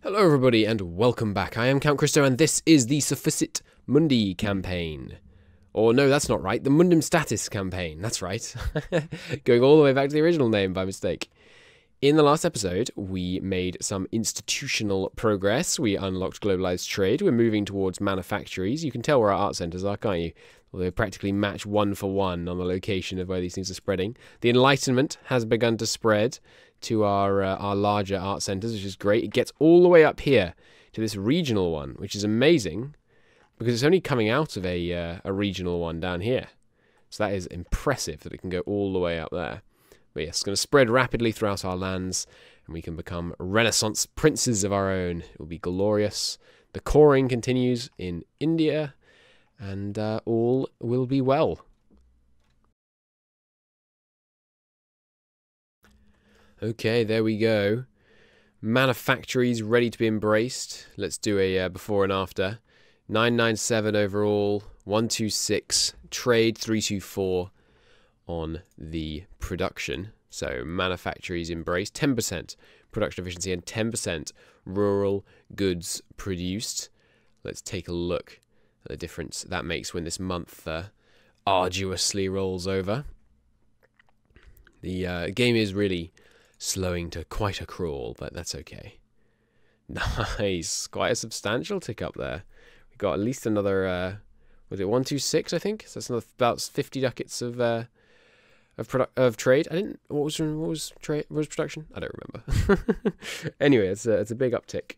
Hello everybody and welcome back. I am Count Christo and this is the Sufficit Mundi campaign. Or no, that's not right. The Mundum Status campaign. That's right. Going all the way back to the original name by mistake. In the last episode, we made some institutional progress. We unlocked globalized trade. We're moving towards manufactories. You can tell where our art centers are, can't you? Well, they practically match one for one on the location of where these things are spreading. The Enlightenment has begun to spread to our larger art centers, which is great. It gets all the way up here to this regional one, which is amazing because it's only coming out of a regional one down here. So that is impressive that it can go all the way up there. But yes, it's going to spread rapidly throughout our lands, and we can become Renaissance princes of our own. It will be glorious. The coring continues in India, and all will be well. Okay, there we go. Manufactories ready to be embraced. Let's do a before and after. 997 overall, 126, trade 324 on the production. So manufactories embraced, 10% production efficiency and 10% rural goods produced. Let's take a look at the difference that makes when this month arduously rolls over. The game is really slowing to quite a crawl, but that's okay. Nice, quite a substantial tick up there. We got at least another, was it 126? I think so. That's another about 50 ducats of trade. I didn't. What was production? I don't remember. Anyway, it's a big uptick.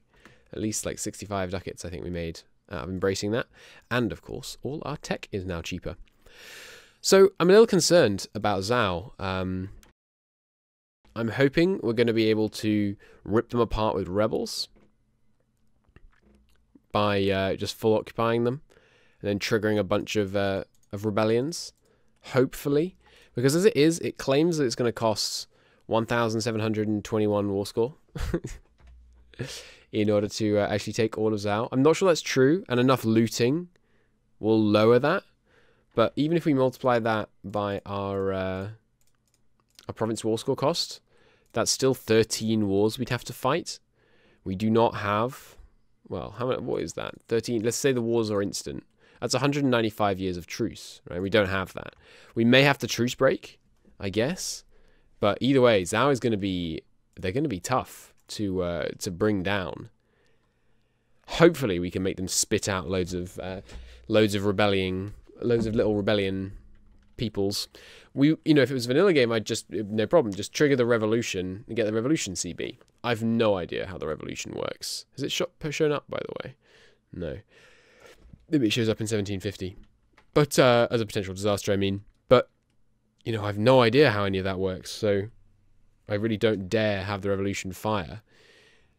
At least like 65 ducats I think we made out of embracing that, and of course all our tech is now cheaper. So I'm a little concerned about Zhao. I'm hoping we're going to be able to rip them apart with rebels by just full occupying them and then triggering a bunch of rebellions, hopefully. Because as it is, it claims that it's going to cost 1,721 war score in order to actually take all of Zhao. I'm not sure that's true, and enough looting will lower that. But even if we multiply that by our province war score cost, that's still 13 wars we'd have to fight. We do not have, well, how many, what is that? 13, let's say the wars are instant. That's 195 years of truce, right? We don't have that. We may have to truce break, I guess. But either way, Zhao is going to be, they're going to be tough to bring down. Hopefully we can make them spit out loads of little rebellion peoples. If it was a vanilla game, I'd just, no problem, just trigger the revolution and get the revolution CB. I've no idea how the revolution works. Has it shown up, by the way? No. Maybe it shows up in 1750. But, as a potential disaster, I mean. But, I have no idea how any of that works, so I really don't dare have the revolution fire.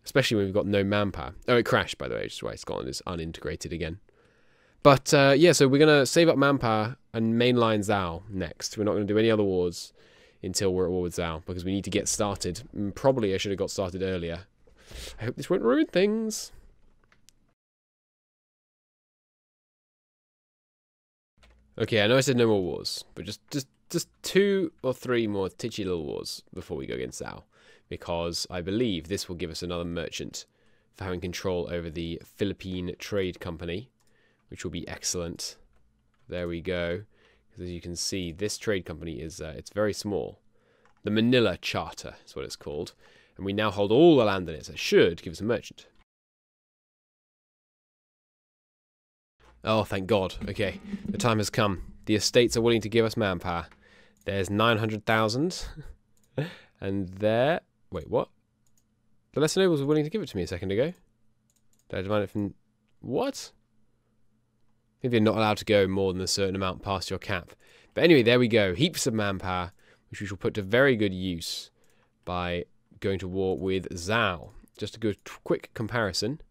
Especially when we've got no manpower. Oh, it crashed, by the way, which is why Scotland is unintegrated again. But, yeah, so we're going to save up manpower and mainline Zhao next. We're not going to do any other wars until we're at war with Zhao, because we need to get started. And probably I should have got started earlier. I hope this won't ruin things. Okay, I know I said no more wars, but just 2 or 3 more titchy little wars before we go against Zhao, because I believe this will give us another merchant for having control over the Philippine Trade Company, which will be excellent. There we go. Because as you can see, this trade company is it's very small. The Manila Charter is what it's called, and we now hold all the land in it, so it should give us a merchant. Oh, thank God. Okay, the time has come. The estates are willing to give us manpower. There's 900,000. And there... Wait, what? The lesser nobles were willing to give it to me a second ago. Did I demand it from... What? Maybe you're not allowed to go more than a certain amount past your cap. But anyway, there we go. Heaps of manpower, which we shall put to very good use by going to war with Zhao. Just a good quick comparison.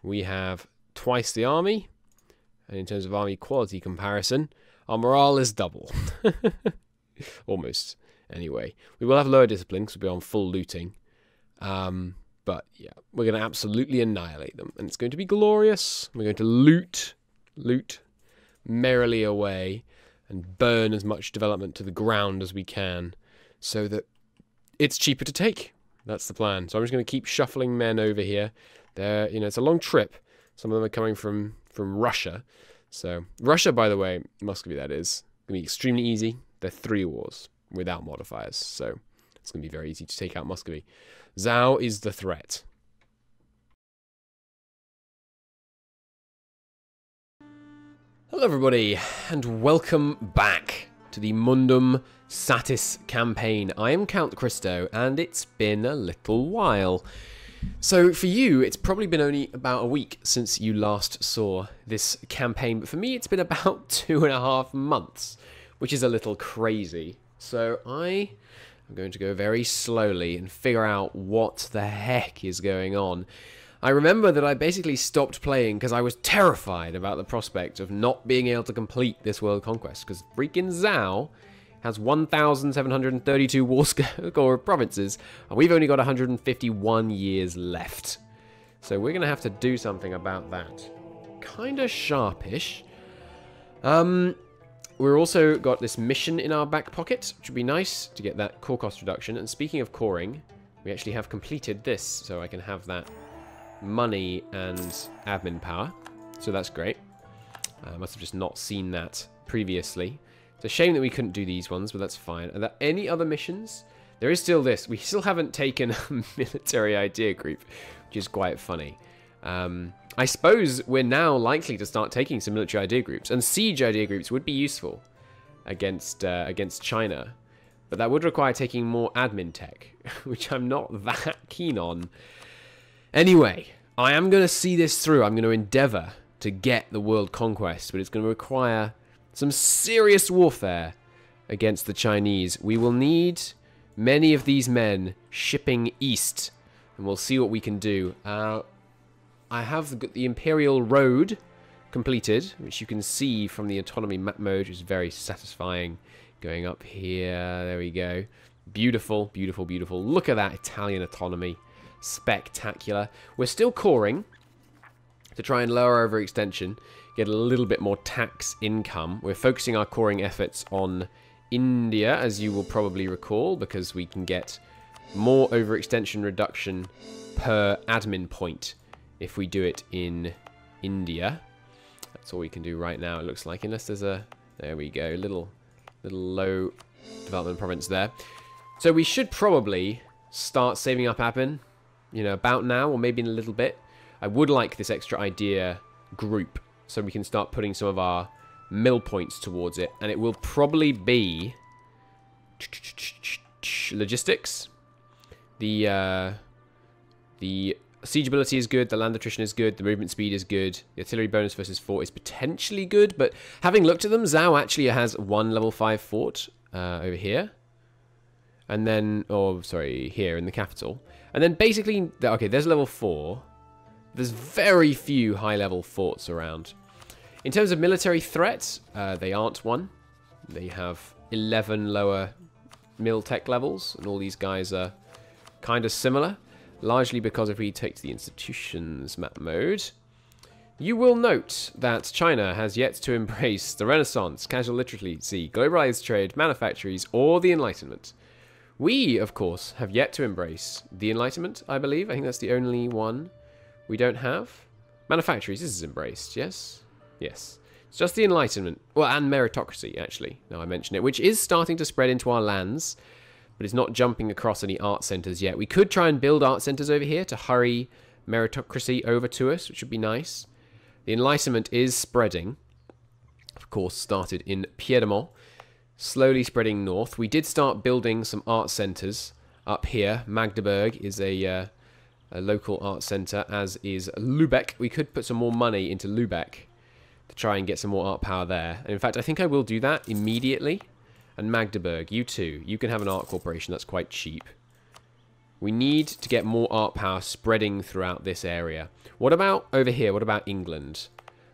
We have twice the army. And in terms of army quality comparison, our morale is double. Almost. Anyway, we will have lower discipline because we'll be on full looting. But yeah, we're going to absolutely annihilate them. And it's going to be glorious. We're going to loot merrily away and burn as much development to the ground as we can so that it's cheaper to take. That's the plan. So I'm just going to keep shuffling men over here. They're, you know, it's a long trip. Some of them are coming from Russia. So Russia, by the way, Muscovy that is, going to be extremely easy. They're 3 wars without modifiers. So it's going to be very easy to take out Muscovy. Zhao is the threat. Hello everybody, and welcome back to the Mundum SATIS campaign. I am Count Christo, and it's been a little while. So for you, it's probably been only about a week since you last saw this campaign, but for me it's been about 2.5 months, which is a little crazy. So I am going to go very slowly and figure out what the heck is going on. I remember that I basically stopped playing because I was terrified about the prospect of not being able to complete this world conquest, because freaking Zhao has 1,732 war score provinces, and we've only got 151 years left. So we're going to have to do something about that. Kind of sharpish. We're also got this mission in our back pocket, which would be nice to get that core cost reduction. And speaking of coring, we actually have completed this, so I can have that money and admin power, so that's great. I must have just not seen that previously. It's a shame that we couldn't do these ones, but that's fine. Are there any other missions? There is still this. We still haven't taken a military idea group, which is quite funny. I suppose we're now likely to start taking some military idea groups, and siege idea groups would be useful against China, but that would require taking more admin tech, which I'm not that keen on. Anyway, I am going to see this through. I'm going to endeavour to get the world conquest, but it's going to require some serious warfare against the Chinese. We will need many of these men shipping east, and we'll see what we can do. I have the Imperial Road completed, which you can see from the autonomy map mode, which is very satisfying. Going up here, there we go. Beautiful, beautiful, beautiful. Look at that Italian autonomy. Spectacular. We're still coring to try and lower our overextension, get a little bit more tax income. We're focusing our coring efforts on India, as you will probably recall, because we can get more overextension reduction per admin point if we do it in India. That's all we can do right now, it looks like, unless there's a... There we go, little low development province there. So we should probably start saving up admin, you know, about now, or maybe in a little bit. I would like this extra idea group, so we can start putting some of our mill points towards it. And it will probably be logistics. The siege ability is good, the land attrition is good, the movement speed is good, the artillery bonus versus fort is potentially good, but having looked at them, Zhao actually has 1 level 5 fort over here. And then, oh, sorry, here in the capital. And then basically, okay, there's level 4. There's very few high-level forts around. In terms of military threats, they aren't one. They have 11 lower mil tech levels, and all these guys are kind of similar. Largely because if we take to the institutions map mode, you will note that China has yet to embrace the Renaissance, casual literacy, globalized trade, manufactories, or the Enlightenment. We, of course, have yet to embrace the Enlightenment, I believe. I think that's the only one we don't have. Manufactories, this is embraced, yes? Yes. It's just the Enlightenment. Well, and meritocracy, actually, now I mention it, which is starting to spread into our lands, but it's not jumping across any art centers yet. We could try and build art centers over here to hurry meritocracy over to us, which would be nice. The Enlightenment is spreading. Of course, started in Piedmont, slowly spreading north. We did start building some art centers up here. Magdeburg is a local art center, as is Lübeck. We could put some more money into Lübeck to try and get some more art power there. And in fact, I think I will do that immediately. And Magdeburg, you too. You can have an art corporation. That's quite cheap. We need to get more art power spreading throughout this area. What about over here? What about England?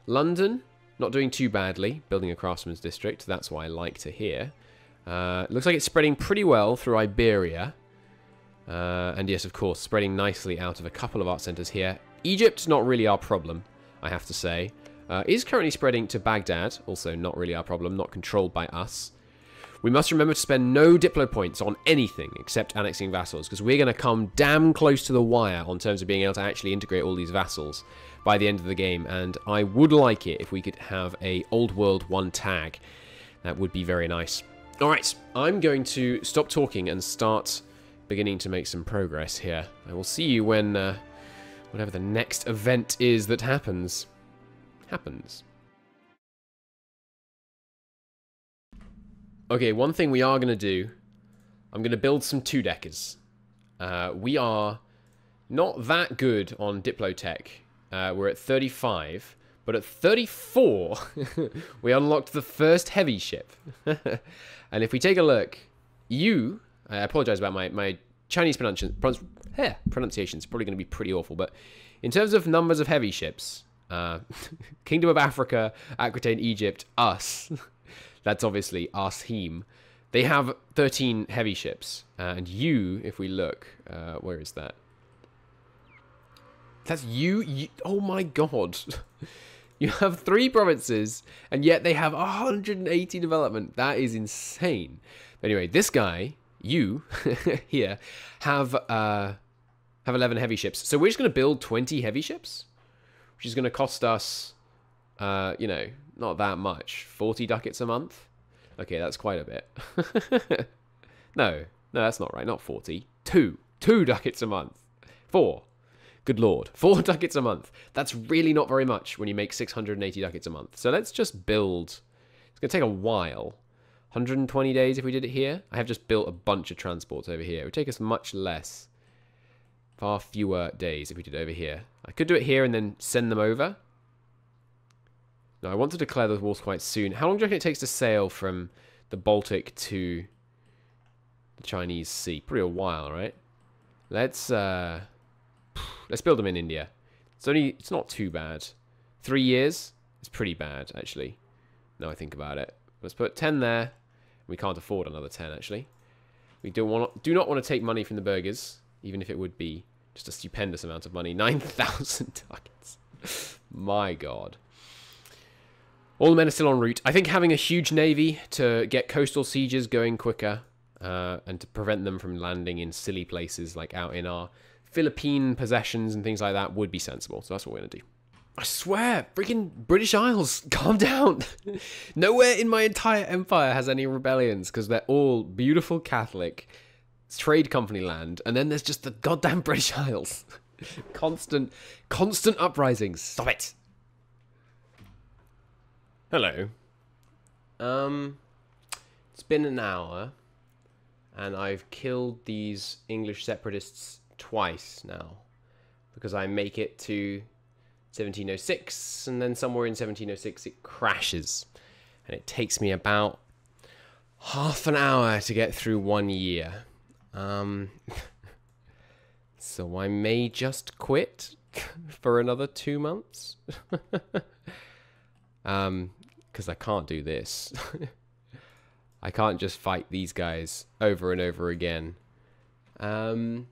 London, not doing too badly. Building a craftsman's district. That's what I like to hear. Looks like it's spreading pretty well through Iberia. And yes, of course, spreading nicely out of a couple of art centers here. Egypt, not really our problem, I have to say. Is currently spreading to Baghdad. Also not really our problem. Not controlled by us. We must remember to spend no Diplo points on anything except annexing vassals, because we're going to come damn close to the wire on terms of being able to actually integrate all these vassals by the end of the game, and I would like it if we could have a Old World 1 tag. That would be very nice. Alright, I'm going to stop talking and start beginning to make some progress here. I will see you when whatever the next event is that happens. Okay, one thing we are going to do, I'm going to build some two-deckers. We are not that good on Diplotech. We're at 35, but at 34, we unlocked the first heavy ship. And if we take a look, I apologize about my Chinese pronunciation is probably going to be pretty awful, but in terms of numbers of heavy ships, Kingdom of Africa, Aquitaine, Egypt, us, that's obviously us, him, they have 13 heavy ships, and you, if we look, where is that? That's you? Oh my god. You have 3 provinces, and yet they have 180 development. That is insane. But anyway, this guy, you, here, have 11 heavy ships. So we're just going to build 20 heavy ships, which is going to cost us, you know, not that much. 40 ducats a month? Okay, that's quite a bit. No, that's not right. Not 40. 2 ducats a month. 4. Good lord. 4 ducats a month. That's really not very much when you make 680 ducats a month. So let's just build. It's going to take a while. 120 days if we did it here. I have just built a bunch of transports over here. It would take us much less. Far fewer days if we did it over here. I could do it here and then send them over. No, I want to declare those walls quite soon. How long do you reckon it takes to sail from the Baltic to the Chinese Sea? Pretty a while, right? Let's build them in India. It's not too bad. 3 years? It's pretty bad, actually. Now I think about it. Let's put 10 there. We can't afford another 10, actually. We do not want to take money from the burghers, even if it would be just a stupendous amount of money. 9,000 ducats. My god. All the men are still en route. I think having a huge navy to get coastal sieges going quicker and to prevent them from landing in silly places like out in our Philippine possessions and things like that would be sensible. So that's what we're going to do. I swear, freaking British Isles, calm down. Nowhere in my entire empire has any rebellions because they're all beautiful Catholic trade company land. And then there's just the goddamn British Isles. Constant uprisings. Stop it. Hello. It's been an hour and I've killed these English separatists twice now because I make it to 1706 and then somewhere in 1706 it crashes and it takes me about half an hour to get through 1 year. So I may just quit for another 2 months. Because I can't do this. I can't just fight these guys over and over again. So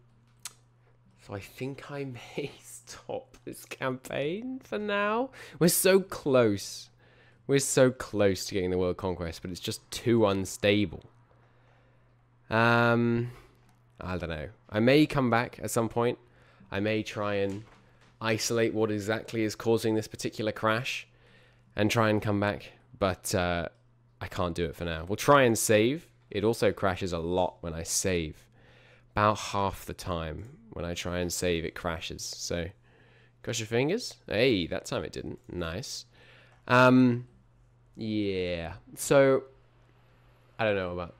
I think I may stop this campaign for now. We're so close. We're so close to getting the World Conquest, but it's just too unstable. I don't know. I may come back at some point. I may try and isolate what exactly is causing this particular crash and try and come back, but I can't do it for now. We'll try and save. It also crashes a lot when I save. About half the time when I try and save, it crashes. So, cross your fingers. Hey, that time it didn't. Nice. Yeah. So, I don't know what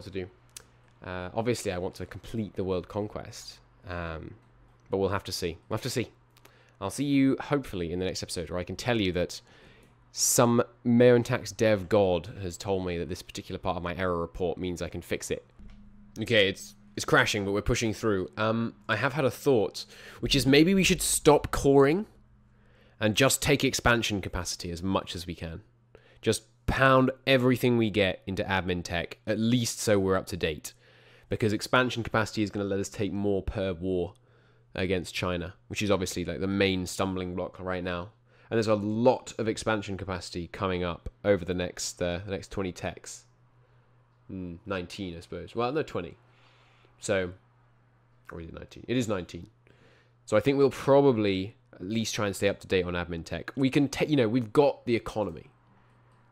to do. Obviously, I want to complete the World Conquest, but we'll have to see. We'll have to see. I'll see you, hopefully, in the next episode, where I can tell you that some Meiou and Taxes dev god has told me that this particular part of my error report means I can fix it. Okay, it's crashing, but we're pushing through. I have had a thought, which is maybe we should stop coring and just take expansion capacity as much as we can. Just pound everything we get into admin tech, at least so we're up to date. Because expansion capacity is going to let us take more per war against China, which is obviously like the main stumbling block right now. And there's a lot of expansion capacity coming up over the next 20 techs. 19, I suppose. Well, no, 20. So, or is it 19? It is 19. So I think we'll probably at least try and stay up to date on admin tech. We can, we've got the economy.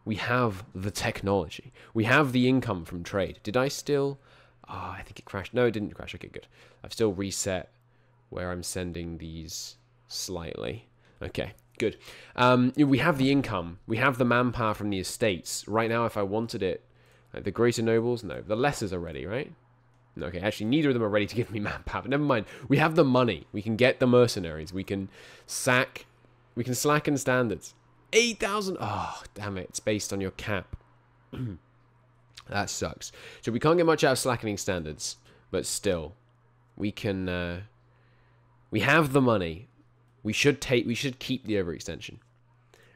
We have the technology. We have the income from trade. Did I still... I think it crashed. No, it didn't crash. Okay, good. I've still reset where I'm sending these slightly. Okay, good. We have the income. We have the manpower from the estates. Right now, if I wanted it, the greater nobles, no. The lessers are ready, right? Okay, actually, neither of them are ready to give me manpower. But never mind. We have the money. We can get the mercenaries. We can slacken standards. 8,000. Oh, damn it. It's based on your cap. That sucks. So we can't get much out of slackening standards, but still, we can. We have the money. We should keep the overextension,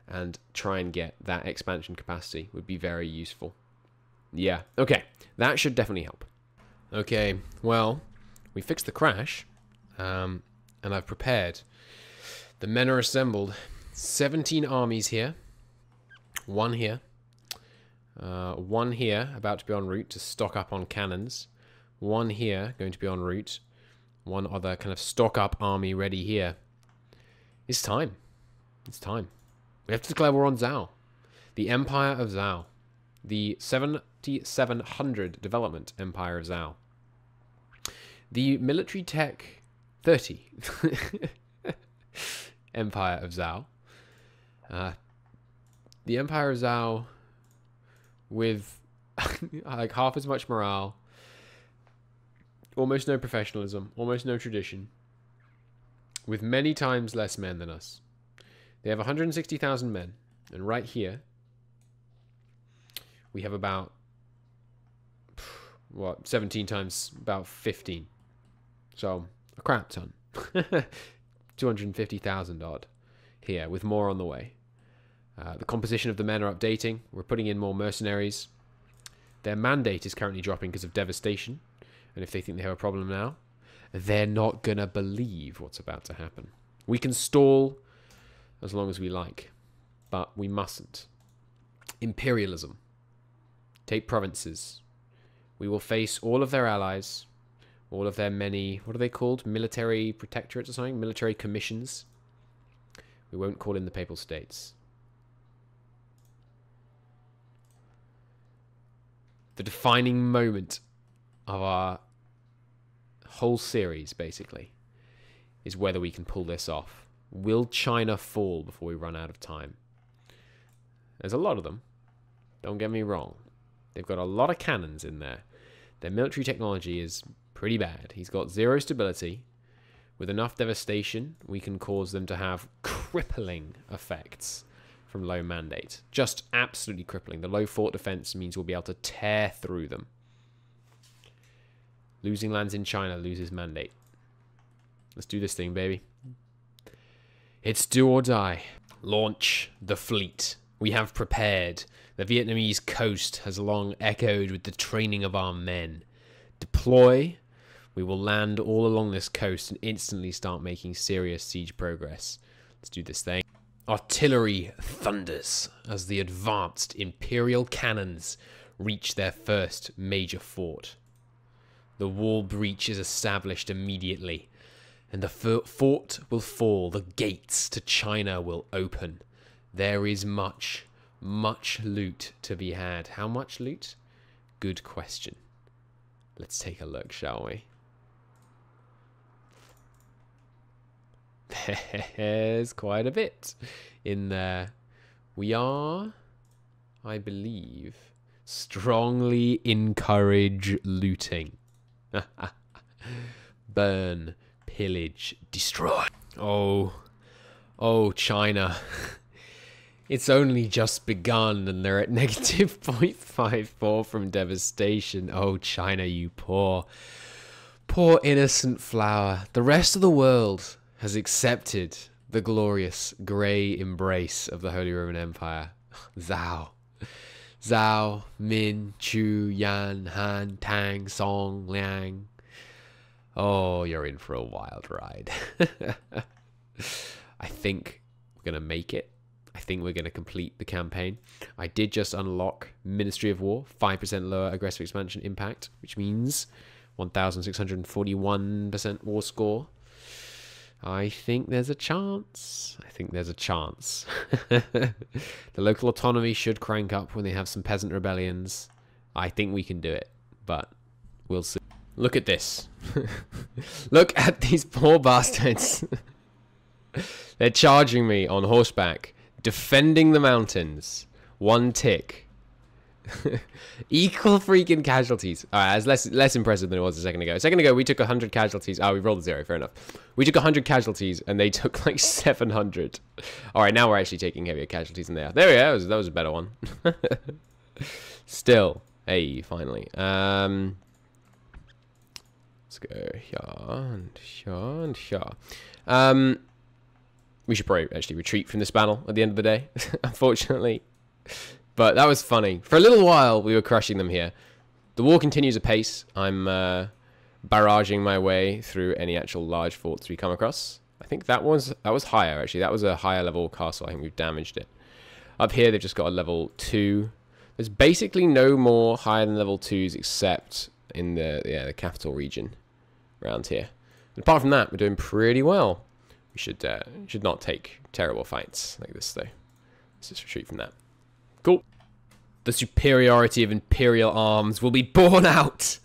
and try and get that expansion capacity. Would be very useful. Yeah. Okay. That should definitely help. Okay. Well, we fixed the crash, and I've prepared. The men are assembled. 17 armies here. One here. One here, about to be en route to stock up on cannons. One here, going to be en route. One other kind of stock up army ready here. It's time. It's time. We have to declare war on Zhao. The Empire of Zhao. The 7700 development Empire of Zhao. The military tech 30 Empire of Zhao. The Empire of Zhao with like half as much morale, almost no professionalism, almost no tradition, with many times less men than us. They have 160,000 men, and right here we have about, what, 17 times about 15. So, a crap ton. 250,000 odd here, with more on the way. The composition of the men are updating. We're putting in more mercenaries. Their mandate is currently dropping because of devastation. And if they think they have a problem now, they're not going to believe what's about to happen. We can stall as long as we like, but we mustn't. Imperialism. Take provinces. We will face all of their allies, all of their many, what are they called? Military protectorates or something? Military commissions. We won't call in the Papal States. The defining moment of our whole series, basically, is whether we can pull this off. Will China fall before we run out of time? There's a lot of them. Don't get me wrong. They've got a lot of cannons in there. Their military technology is pretty bad. He's got 0 stability. With enough devastation, we can cause them to have crippling effects from low mandate. Just absolutely crippling. The low fort defense means we'll be able to tear through them. Losing lands in China loses mandate. Let's do this thing, baby. It's do or die. Launch the fleet. We have prepared. The Vietnamese coast has long echoed with the training of our men. Deploy. We will land all along this coast and instantly start making serious siege progress. Let's do this thing. Artillery thunders as the advanced Imperial cannons reach their first major fort. The wall breach is established immediately, and the fort will fall. The gates to China will open. There is much, much loot to be had. How much loot? Good question. Let's take a look, shall we? There's quite a bit in there. We are, I believe, strongly encourage looting. Burn, pillage, destroy. Oh, China. It's only just begun and they're at negative 0.54 from devastation. Oh, China, you poor innocent flower. The rest of the world has accepted the glorious grey embrace of the Holy Roman Empire. Zhao, Min, Chu, Yan, Han, Tang, Song, Liang. Oh, you're in for a wild ride. I think we're going to make it. I think we're going to complete the campaign. I did just unlock Ministry of War, 5% lower aggressive expansion impact, which means 1,641% war score. I think there's a chance. I think there's a chance. The local autonomy should crank up when they have some peasant rebellions. I think we can do it, but we'll see. Look at this. Look at these poor bastards. They're charging me on horseback, defending the mountains. 1 tick. Equal freaking casualties. Alright, that's less impressive than it was a second ago. A second ago, we took 100 casualties. Oh, we rolled a 0. Fair enough. We took 100 casualties, and they took like 700. Alright, now we're actually taking heavier casualties than they are. There we go. That was a better one. Still. Hey, finally. Let's go here and here and here. We should probably actually retreat from this battle at the end of the day, unfortunately. But that was funny. For a little while, we were crushing them here. The war continues apace. I'm barraging my way through any actual large forts we come across. I think that was higher, actually. That was a higher level castle. I think we've damaged it. Up here, they've just got a level 2. There's basically no more higher than level 2s except in the capital region around here. And apart from that, we're doing pretty well. We should not take terrible fights like this, though. Let's just retreat from that. Cool. The superiority of Imperial arms will be borne out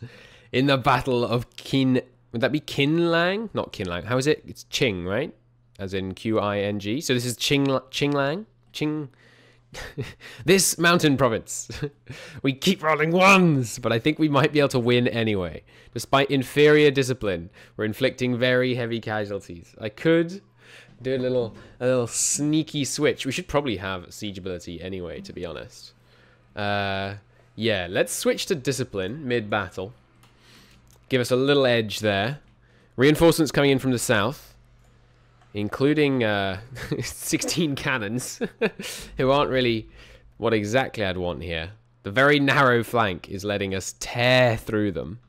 in the Battle of Qin. Would that be Qinlang? Not Qinlang. How is it? It's Qing, right? As in Qing. So this is Qinglang? Qing. This mountain province. We keep rolling 1s, but I think we might be able to win anyway. Despite inferior discipline, we're inflicting very heavy casualties. I could do a little sneaky switch. We should probably have siege ability anyway, to be honest. Yeah, let's switch to discipline mid-battle. Give us a little edge there. Reinforcements coming in from the south, including 16 cannons, who aren't really what exactly I'd want here. The very narrow flank is letting us tear through them.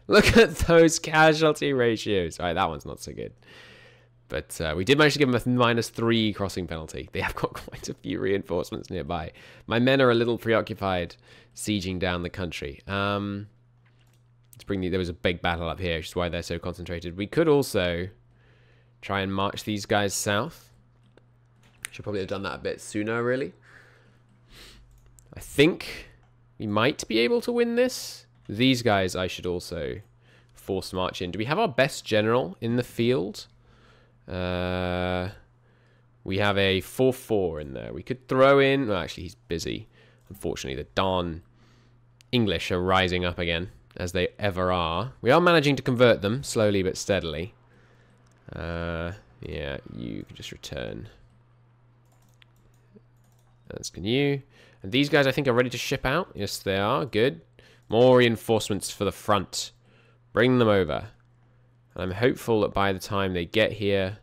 Look at those casualty ratios. All right, that one's not so good. But we did manage to give them a -3 crossing penalty. They have got quite a few reinforcements nearby. My men are a little preoccupied sieging down the country. There was a big battle up here, which is why they're so concentrated. We could also try and march these guys south. Should probably have done that a bit sooner, really. I think we might be able to win this. These guys I should also force march in. Do we have our best general in the field? We have a 4-4 in there. We could throw in... Well, actually, he's busy. Unfortunately, the darn English are rising up again, as they ever are. We are managing to convert them, slowly but steadily. Yeah, you can just return. That's can you. And these guys, I think, are ready to ship out. Yes, they are. Good. More reinforcements for the front. Bring them over. And I'm hopeful that by the time they get here,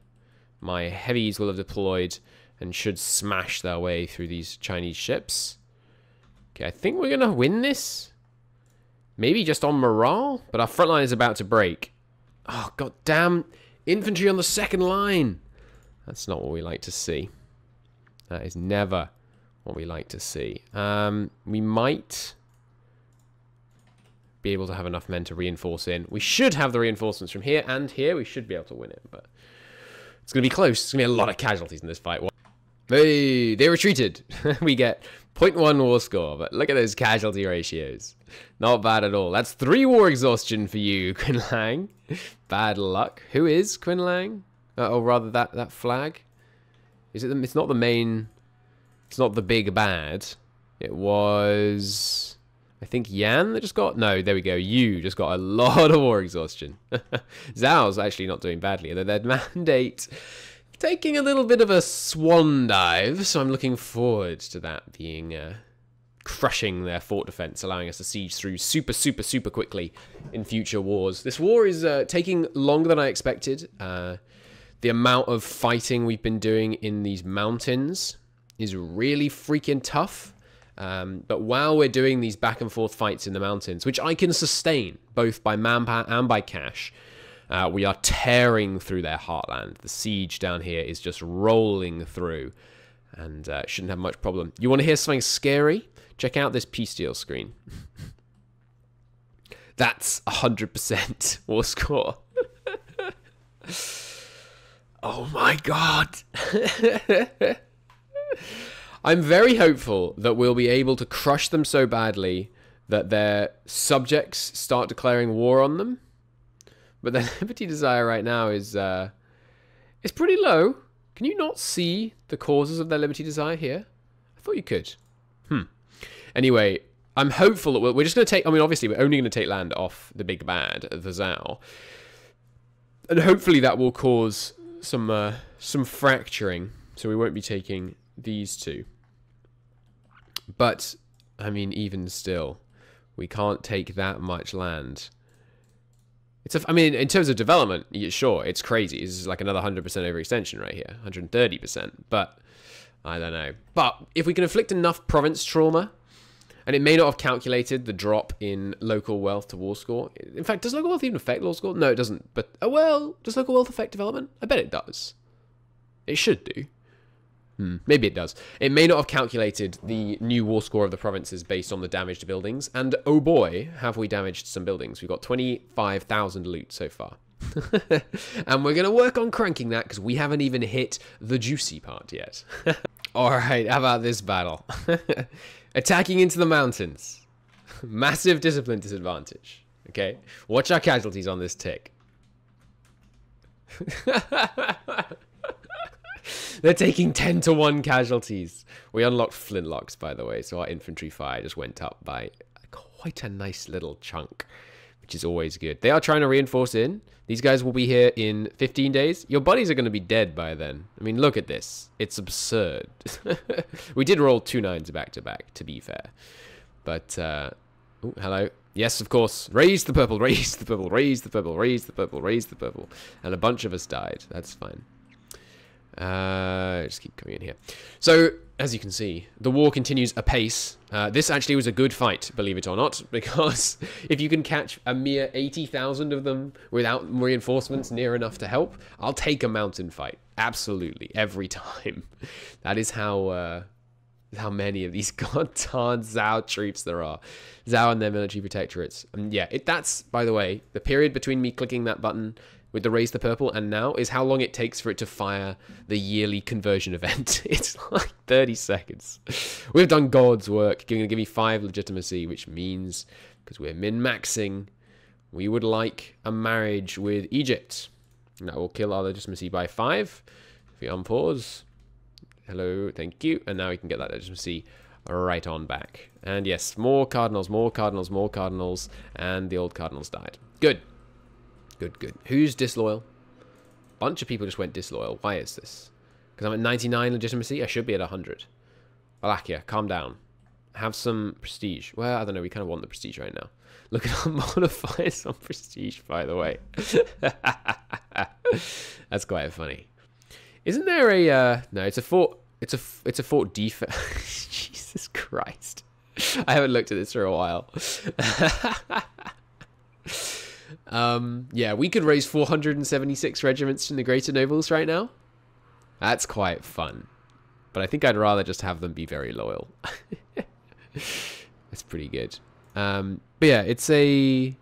my heavies will have deployed and should smash their way through these Chinese ships. Okay, I think we're going to win this. Maybe just on morale, but our front line is about to break. Oh, god damn. Infantry on the second line. That's not what we like to see. That is never what we like to see. We might be able to have enough men to reinforce in. We should have the reinforcements from here and here. We should be able to win it, but it's going to be close. It's going to be a lot of casualties in this fight. Hey, they retreated. We get 0.1 war score, but look at those casualty ratios. Not bad at all. That's 3 war exhaustion for you, Quinlang. Bad luck. Who is Quinlang? Or rather, that flag. Is it? It's not the main. It's not the big bad. It was, I think, Yan that just got. No, there we go. You just got a lot of war exhaustion. Zhao's actually not doing badly, although their mandate taking a little bit of a swan dive. So I'm looking forward to that being crushing their fort defense, allowing us to siege through super quickly in future wars. This war is taking longer than I expected. The amount of fighting we've been doing in these mountains is really freaking tough. But while we're doing these back and forth fights in the mountains, which I can sustain both by manpower and by cash, we are tearing through their heartland. The siege down here is just rolling through. and shouldn't have much problem. You want to hear something scary? Check out this peace deal screen. That's 100% war score. Oh my god. I'm very hopeful that we'll be able to crush them so badly that their subjects start declaring war on them. But their liberty desire right now is pretty low. Can you not see the causes of their liberty desire here? I thought you could. Anyway, I'm hopeful that we're just going to take... I mean, obviously, we're only going to take land off the big bad, the Zhao. And hopefully that will cause some fracturing, so we won't be taking these two. But, I mean, even still, we can't take that much land. I mean, in terms of development, yeah, sure, it's crazy. It's like another 100% overextension right here, 130%. But, I don't know. But, if we can inflict enough province trauma, and it may not have calculated the drop in local wealth to war score. In fact, does local wealth even affect war score? No, it doesn't. But, well, does local wealth affect development? I bet it does. It should do. Maybe it does. It may not have calculated the new war score of the provinces based on the damaged buildings. And, oh boy, have we damaged some buildings. We've got 25,000 loot so far. And we're going to work on cranking that because we haven't even hit the juicy part yet. Alright, how about this battle? Attacking into the mountains. Massive discipline disadvantage. Okay, watch our casualties on this tick. They're taking 10-to-1 casualties. We unlocked flintlocks, by the way, so our infantry fire just went up by quite a nice little chunk, which is always good. They are trying to reinforce in. These guys will be here in 15 days. Your buddies are going to be dead by then. I mean, look at this. It's absurd. We did roll 2 9s back-to-back, to be fair. But, oh, hello. Yes, of course. Raise the purple, raise the purple, raise the purple, raise the purple, raise the purple. And a bunch of us died. That's fine. Just keep coming in here. So, as you can see, the war continues apace. This actually was a good fight, believe it or not, because if you can catch a mere 80,000 of them without reinforcements near enough to help, I'll take a mountain fight. Absolutely, every time. That is how many of these god-darn Zhao troops there are. Zhao and their military protectorates. And yeah, that's, by the way, the period between me clicking that button with the raise the purple and now is how long it takes for it to fire the yearly conversion event. It's like 30 seconds. We've done God's work. Going to give me 5 legitimacy, which means, because we're min-maxing, we would like a marriage with Egypt. And that will kill our legitimacy by 5. If we unpause. Hello, thank you. And now we can get that legitimacy right on back. And yes, more cardinals, more cardinals, more cardinals. And the old cardinals died. Good. Good, good. Who's disloyal? Bunch of people just went disloyal. Why is this? Because I'm at 99 legitimacy? I should be at 100. Wallachia, calm down. Have some prestige. Well, I don't know. We kind of want the prestige right now. Look at our modifiers on prestige, by the way. That's quite funny. Isn't there a... no, it's a fort... It's a fort defense. Jesus Christ. I haven't looked at this for a while. Yeah, we could raise 476 regiments from the Greater Nobles right now. That's quite fun. But I think I'd rather just have them be very loyal. That's pretty good. But yeah, it's a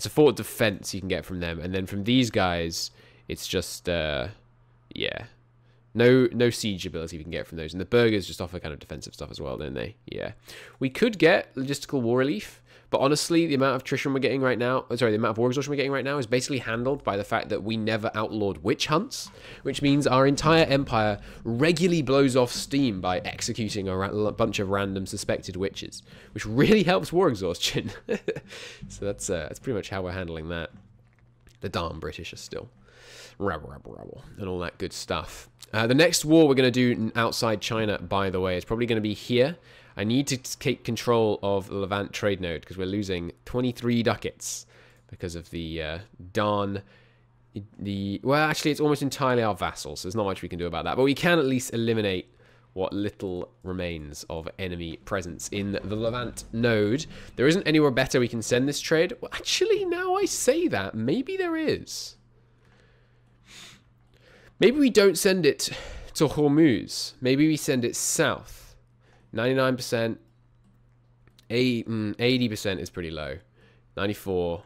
fort defense you can get from them, and then from these guys, it's just yeah, no siege ability we can get from those, and the burghers just offer kind of defensive stuff as well, don't they? Yeah, we could get logistical war relief. But honestly, the amount of attrition we're getting right now, sorry, the amount of war exhaustion we're getting right now is basically handled by the fact that we never outlawed witch hunts, which means our entire empire regularly blows off steam by executing a bunch of random suspected witches, which really helps war exhaustion. So that's pretty much how we're handling that. The darn British are still rabble, rabble, rabble, and all that good stuff. The next war we're going to do outside China, by the way, is probably going to be here. I need to take control of the Levant trade node because we're losing 23 ducats because of the well, actually, it's almost entirely our vassals, so there's not much we can do about that. But we can at least eliminate what little remains of enemy presence in the Levant node. There isn't anywhere better we can send this trade. Well, actually, now I say that, maybe there is. Maybe we don't send it to Hormuz. Maybe we send it south. 99%. 80% is pretty low. 94.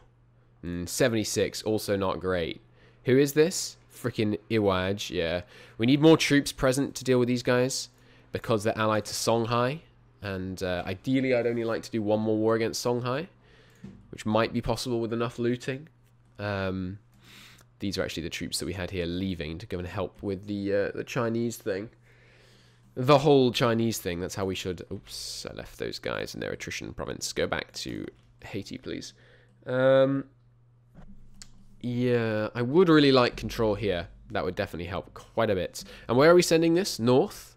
76, also not great. Who is this? Freaking Iwaj, yeah. We need more troops present to deal with these guys because they're allied to Songhai. And ideally, I'd only like to do one more war against Songhai, which might be possible with enough looting. These are actually the troops that we had here leaving to go and help with the Chinese thing. The whole Chinese thing, that's how we should... Oops, I left those guys in their attrition province. Go back to Haiti, please. Yeah, I would really like control here. That would definitely help quite a bit. And where are we sending this? North?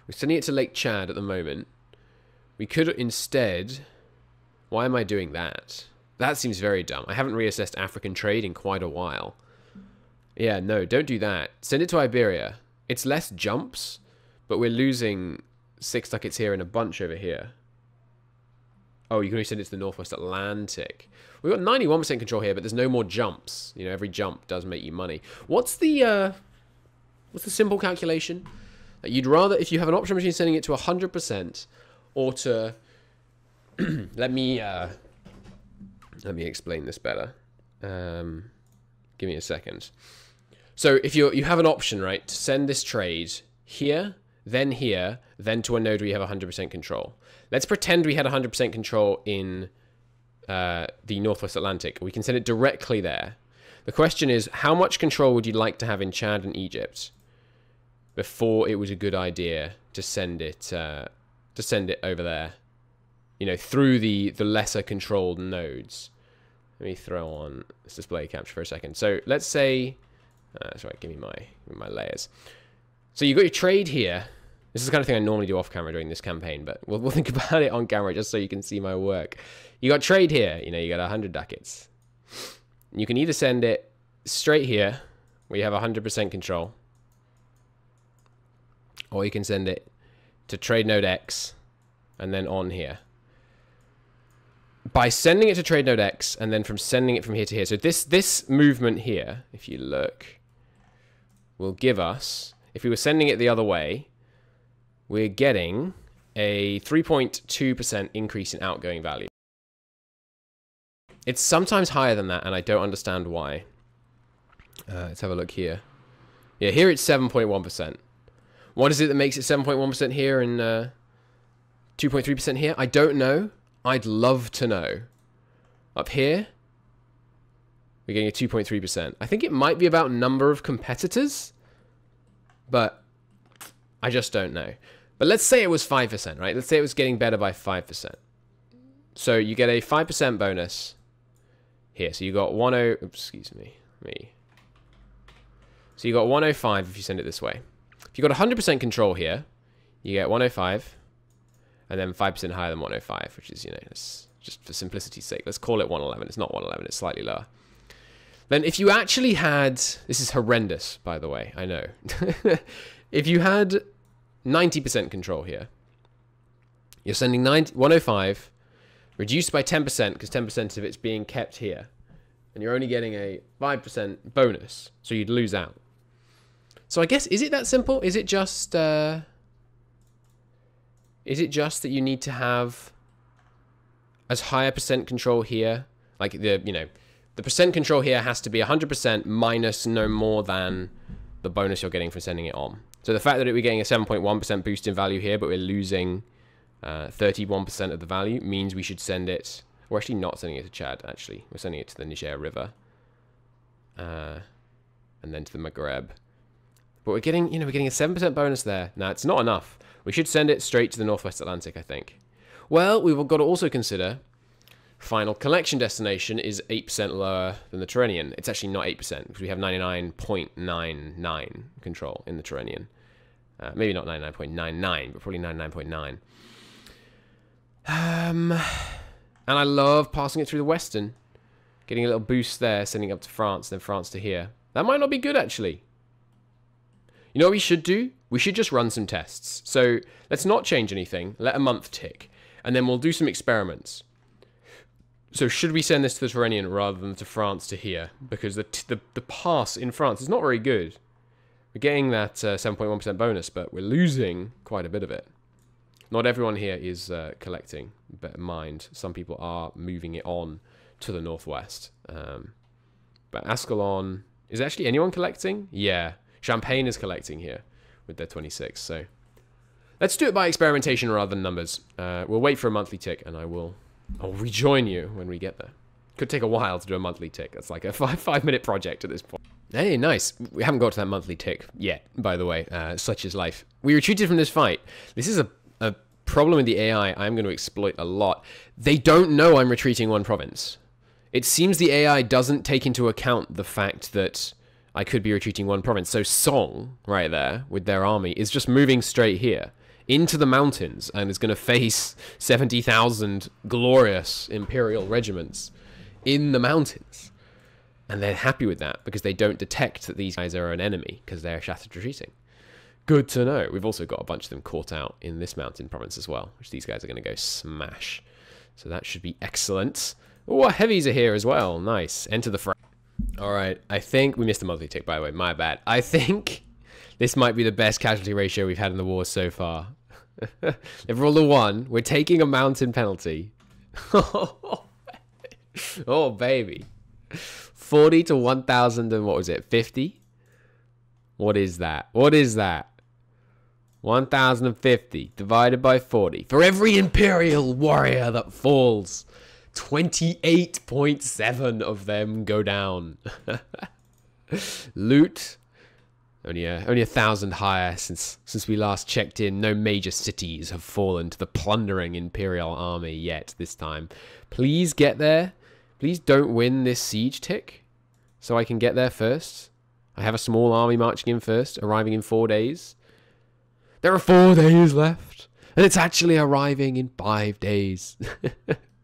We're sending it to Lake Chad at the moment. We could instead... Why am I doing that? That seems very dumb. I haven't reassessed African trade in quite a while. Yeah, no, don't do that. Send it to Iberia. It's less jumps, but we're losing 6 ducats here and a bunch over here. Oh, you can only send it to the Northwest Atlantic. We've got 91% control here, but there's no more jumps. You know, every jump does make you money. What's the simple calculation? You'd rather, if you have an option between sending it to 100% or to... let me explain this better. Give me a second. So if you have an option, right, to send this trade here, then to a node where you have 100% control. Let's pretend we had 100% control in the Northwest Atlantic. We can send it directly there. The question is, how much control would you like to have in Chad and Egypt before it was a good idea to send it over there? You know, through the lesser controlled nodes. Let me throw on this display capture for a second. So let's say, that's right, give me my layers. So you've got your trade here. This is the kind of thing I normally do off camera during this campaign, but we'll think about it on camera just so you can see my work. You got trade here, you know, you got 100 ducats. You can either send it straight here, where you have 100% control, or you can send it to trade node X, and then on here. By sending it to trade node X, and then from sending it from here to here, so this movement here, if you look, will give us, if we were sending it the other way, we're getting a 3.2% increase in outgoing value. It's sometimes higher than that, and I don't understand why. Let's have a look here. Yeah, here it's 7.1%. What is it that makes it 7.1% here and 2.3% here? I don't know. I'd love to know. Up here, we're getting a 2.3%. I think it might be about number of competitors, but I just don't know. But let's say it was 5%, right? Let's say it was getting better by 5%. So you get a 5% bonus here. So you got 10... Oops, excuse me. So you got 105 if you send it this way. If you got 100% control here, you get 105, and then 5% higher than 105, which is, you know, just for simplicity's sake. Let's call it 111. It's not 111. It's slightly lower. Then if you actually had... This is horrendous, by the way. I know. If you had 90% control here, you're sending 105, reduced by 10%, because 10% of it's being kept here. And you're only getting a 5% bonus, so you'd lose out. So I guess, is it that simple? Is it just that you need to have as high a percent control here? Like the percent control here has to be 100% minus no more than the bonus you're getting from sending it on. So the fact that we're getting a 7.1% boost in value here, but we're losing 31% of the value, means we should send it. We're actually not sending it to Chad, actually. We're sending it to the Niger River. And then to the Maghreb. But we're getting, we're getting a 7% bonus there. Now, it's not enough. We should send it straight to the Northwest Atlantic, I think. Well, we've got to also consider final collection destination is 8% lower than the Turanian. It's actually not 8%, because we have 99.99 control in the Turanian. Maybe not 99.99, but probably 99.9. And I love passing it through the Western. Getting a little boost there, sending it up to France, then France to here. That might not be good, actually. You know what we should do? We should just run some tests. So let's not change anything. Let a month tick. And then we'll do some experiments. So should we send this to the Turanian rather than to France to here? Because the pass in France is not very good. We're getting that 7.1% bonus, but we're losing quite a bit of it. Not everyone here is collecting, bear in mind. Some people are moving it on to the northwest. But Ascalon... Is actually anyone collecting? Yeah. Champagne is collecting here with their 26, so... Let's do it by experimentation rather than numbers. We'll wait for a monthly tick, and I'll rejoin you when we get there. Could take a while to do a monthly tick. That's like a five-minute project at this point. Hey, nice. We haven't got to that monthly tick yet, by the way. Such is life. We retreated from this fight. This is a problem with the AI I'm going to exploit a lot. They don't know I'm retreating one province. It seems the AI doesn't take into account the fact that I could be retreating one province. So Song, right there, with their army, is just moving straight here into the mountains and is going to face 70,000 glorious imperial regiments in the mountains. And they're happy with that because they don't detect that these guys are an enemy because they're shattered retreating. Good to know. We've also got a bunch of them caught out in this mountain province as well, which these guys are going to go smash. So that should be excellent. Oh, our heavies are here as well. Nice. Enter the fray. All right. I think we missed the monthly tick, by the way. My bad. I think this might be the best casualty ratio we've had in the war so far. They've rolled a 1. We're taking a mountain penalty. Oh, baby. 40 to 1,000 and what was it? 50? What is that? What is that? 1,050 divided by 40. For every imperial warrior that falls, 28.7 of them go down. Loot. Only 1,000 higher since we last checked in. No major cities have fallen to the plundering imperial army yet this time. Please get there. Please don't win this siege tick so I can get there first. I have a small army marching in first, arriving in 4 days. There are 4 days left, and it's actually arriving in 5 days.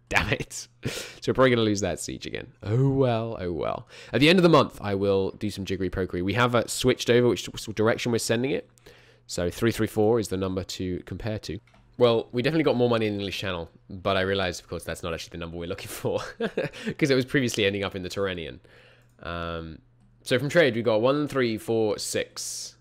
Damn it. So we're probably going to lose that siege again. Oh well, oh well. At the end of the month, I will do some jiggery-pokery. We have switched over which direction we're sending it. So 334 is the number to compare to. Well, we definitely got more money in the English Channel, but I realized, of course, that's not actually the number we're looking for, because it was previously ending up in the Tyrrhenian. So from trade, we got 1346.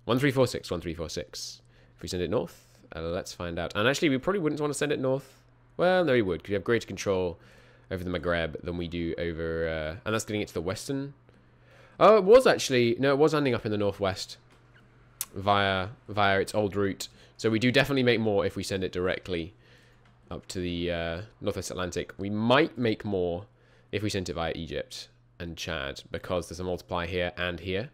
1346, 1346. If we send it north, let's find out. And actually, we probably wouldn't want to send it north. Well, no, we would, because we have greater control over the Maghreb than we do over... and that's getting it to the western. Oh, it was actually... No, it was ending up in the northwest via its old route. So we do definitely make more if we send it directly up to the Northwest Atlantic. We might make more if we sent it via Egypt and Chad, because there's a multiplier here and here,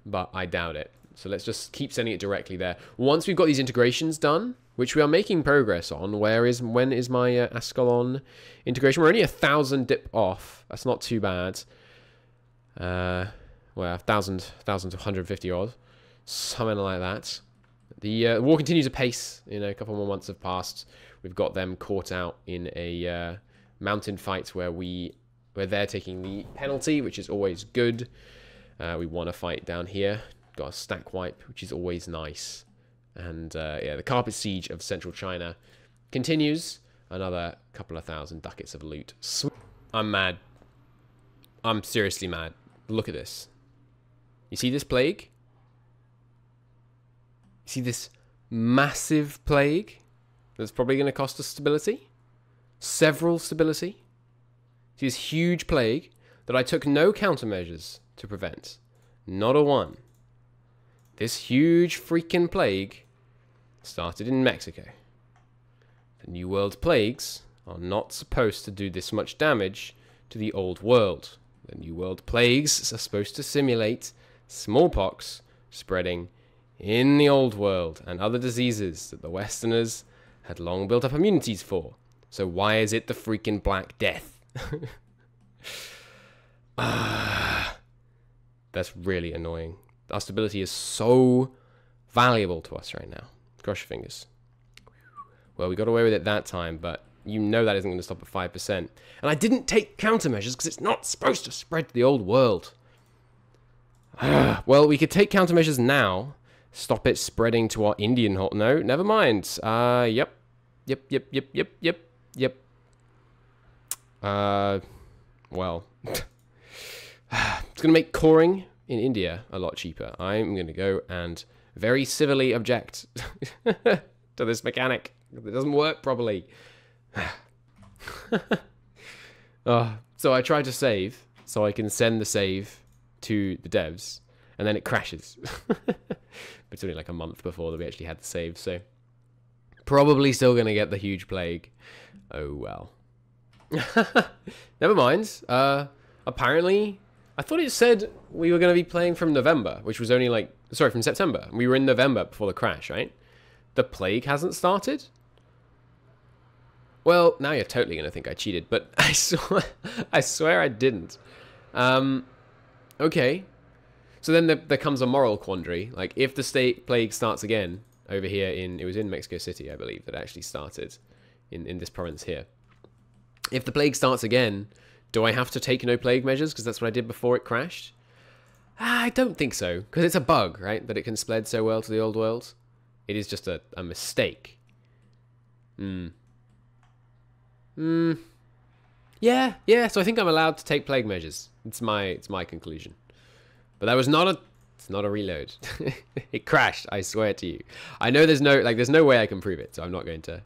but I doubt it. So let's just keep sending it directly there. Once we've got these integrations done, which we are making progress on, when is my Ascalon integration? We're only 1,000 dip off. That's not too bad. Well, 1,000 to 150 odd. Something like that. The war continues apace. You know, a couple more months have passed. We've got them caught out in a mountain fight where they're taking the penalty, which is always good. We won a fight down here. Got a stack wipe, which is always nice. And yeah, the carpet siege of central China continues. Another couple of thousand ducats of loot. I'm mad. I'm seriously mad. Look at this. You see this plague? See this massive plague that's probably going to cost us stability? Several stability? See this huge plague that I took no countermeasures to prevent. Not a one. This huge freaking plague started in Mexico. The New World plagues are not supposed to do this much damage to the Old World. The New World plagues are supposed to simulate smallpox spreading in the Old World and other diseases that the Westerners had long built up immunities for. So why is it the freaking Black Death? That's really annoying. Our stability is so valuable to us right now. Cross your fingers. Well, we got away with it that time, but you know that isn't going to stop at 5%. And I didn't take countermeasures because it's not supposed to spread to the Old World. Well, we could take countermeasures now. Stop it spreading to our Indian hole. No, never mind. Yep. Well. It's going to make coring in India a lot cheaper. I'm going to go and very civilly object to this mechanic. It doesn't work properly. So I try to save so I can send the save to the devs, and then it crashes. It's only like a month before that we actually had the save, so probably still going to get the huge plague. Oh well. Never mind. Apparently, I thought it said we were going to be playing from November, which was only like, sorry, from September. We were in November before the crash, right? The plague hasn't started? Well, now you're totally going to think I cheated, but I swear I didn't. Okay. So then there comes a moral quandary. Like, if the state plague starts again over here it was in Mexico City, I believe, that actually started in this province here. If the plague starts again, do I have to take no plague measures? Because that's what I did before it crashed. I don't think so, because it's a bug, right? That it can spread so well to the old world. It is just a mistake. Yeah, so I think I'm allowed to take plague measures. It's my conclusion. But that was it's not a reload. It crashed, I swear to you. I know there's no way I can prove it, so I'm not going to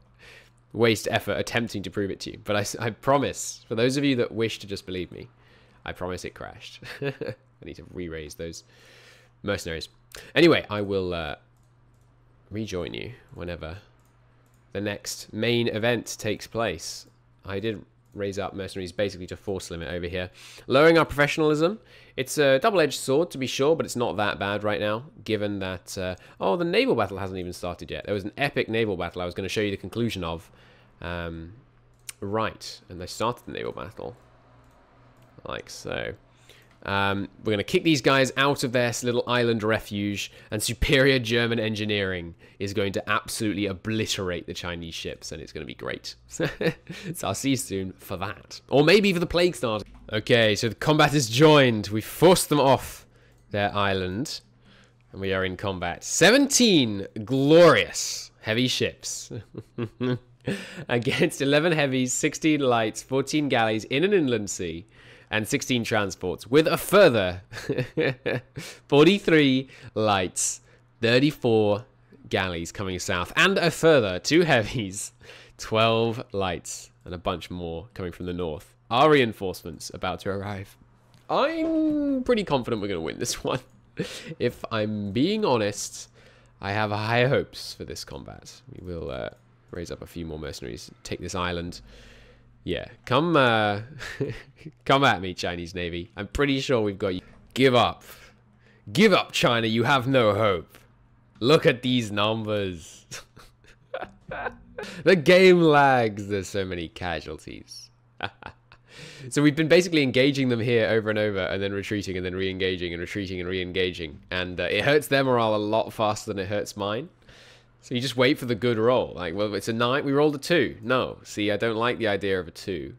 waste effort attempting to prove it to you. But I promise, for those of you that wish to just believe me, I promise it crashed. I need to re-raise those mercenaries. Anyway, I will rejoin you whenever the next main event takes place. I did raise up mercenaries basically to force limit over here. Lowering our professionalism. It's a double-edged sword, to be sure, but it's not that bad right now, given that... oh, the naval battle hasn't even started yet. There was an epic naval battle I was going to show you the conclusion of. Right, and they started the naval battle. Like so. We're going to kick these guys out of their little island refuge, and superior German engineering is going to absolutely obliterate the Chinese ships, and it's going to be great. So I'll see you soon for that. Or maybe for the plague start. Okay, so the combat is joined. We forced them off their island, and we are in combat. 17 glorious heavy ships against 11 heavies, 16 lights, 14 galleys in an inland sea, and 16 transports, with a further 43 lights, 34 galleys coming south, and a further 2 heavies, 12 lights, and a bunch more coming from the north. Our reinforcements about to arrive. I'm pretty confident we're going to win this one. If I'm being honest, I have high hopes for this combat. We will raise up a few more mercenaries, take this island. Yeah, come come at me, Chinese Navy. I'm pretty sure we've got you. Give up. Give up, China. You have no hope. Look at these numbers. The game lags. There's so many casualties. So we've been basically engaging them here over and over, and then retreating, and then re-engaging, and retreating, and re-engaging. And it hurts their morale a lot faster than it hurts mine. So you just wait for the good roll. Like, well, it's a 9. We rolled a 2. No. See, I don't like the idea of a 2.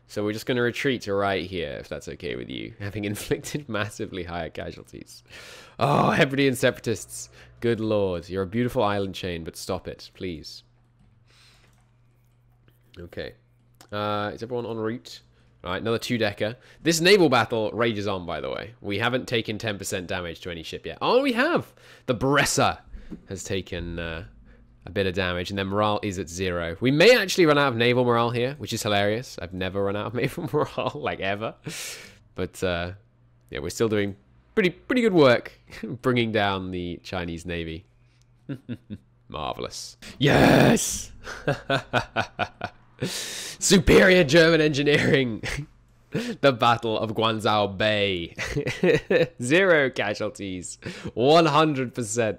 So we're just going to retreat to right here, if that's okay with you, having inflicted massively higher casualties. Oh, Hebridean separatists. Good lord. You're a beautiful island chain, but stop it, please. Okay. Is everyone en route? All right, another 2-decker. This naval battle rages on, by the way. We haven't taken 10% damage to any ship yet. Oh, we have! The Bresser has taken a bit of damage, and then morale is at 0. We may actually run out of naval morale here, which is hilarious. I've never run out of naval morale, like, ever. But, yeah, we're still doing pretty good work bringing down the Chinese Navy. Marvelous. Yes! Superior German engineering. The Battle of Guangzhou Bay. 0 casualties. 100%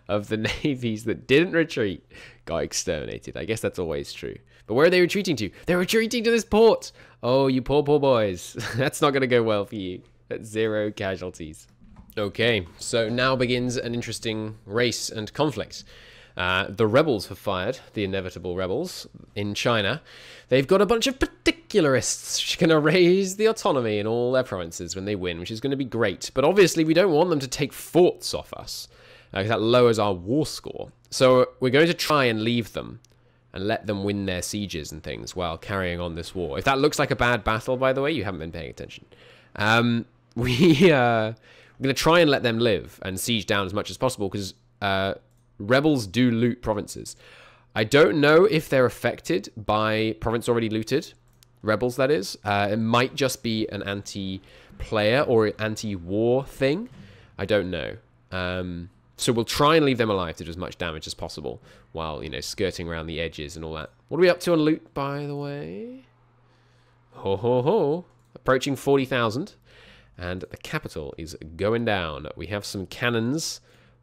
of the navies that didn't retreat got exterminated. I guess that's always true. But where are they retreating to? They're retreating to this port. Oh, you poor boys. That's not going to go well for you. That's 0 casualties. Okay, so now begins an interesting race and conflict. The rebels have fired, the inevitable rebels in China. They've got a bunch of particularists going to raise the autonomy in all their provinces when they win, which is going to be great. But obviously we don't want them to take forts off us, because that lowers our war score. So we're going to try and leave them and let them win their sieges and things while carrying on this war. If that looks like a bad battle, by the way, you haven't been paying attention. I'm going to try and let them live and siege down as much as possible because rebels do loot provinces. I don't know if they're affected by province already looted. Rebels, that is. It might just be an anti-player or anti-war thing. I don't know. So we'll try and leave them alive to do as much damage as possible while, you know, skirting around the edges and all that. What are we up to on loot, by the way? Ho, ho, ho. Approaching 40,000. And the capital is going down. We have some cannons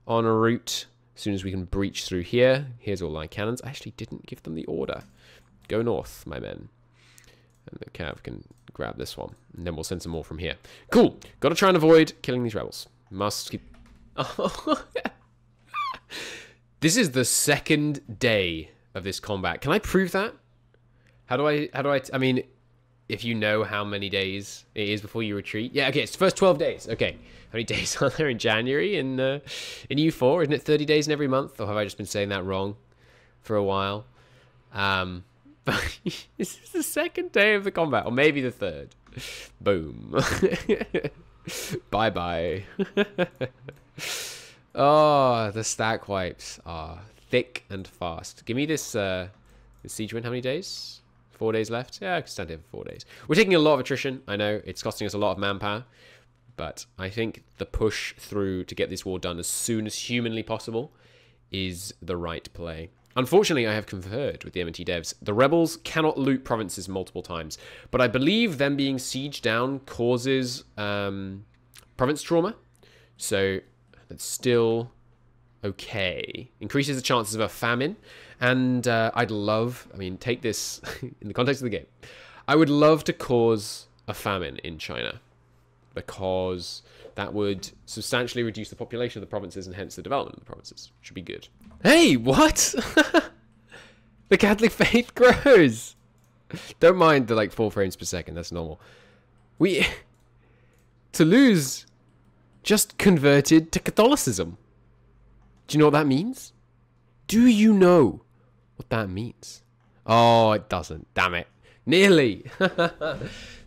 on route. As soon as we can breach through here. Here's all our cannons. I actually didn't give them the order. Go north, my men. And the cav can grab this one. And then we'll send some more from here. Cool. Got to try and avoid killing these rebels. Must keep... Oh. This is the second day of this combat. Can I prove that? How do I mean, if you know how many days it is before you retreat. Yeah, okay, it's the first 12 days. Okay. How many days are there in January in EU4? Isn't it 30 days in every month? Or have I just been saying that wrong for a while? But this is the second day of the combat, or maybe the third. Boom. Bye-bye. Oh, the stack wipes are thick and fast. Give me this, siege win. How many days? 4 days left? Yeah, I can stand here for 4 days. We're taking a lot of attrition. I know it's costing us a lot of manpower. But I think the push through to get this war done as soon as humanly possible is the right play. Unfortunately, I have conferred with the M&T devs. The rebels cannot loot provinces multiple times. But I believe them being sieged down causes province trauma. So that's still okay. Increases the chances of a famine. And I'd love, I mean, take this in the context of the game. I would love to cause a famine in China, because that would substantially reduce the population of the provinces and hence the development of the provinces. Should be good. Hey, what? The Catholic faith grows. Don't mind the 4 frames per second. That's normal. Toulouse just converted to Catholicism. Do you know what that means? Do you know what that means? Oh, it doesn't. Damn it. Nearly.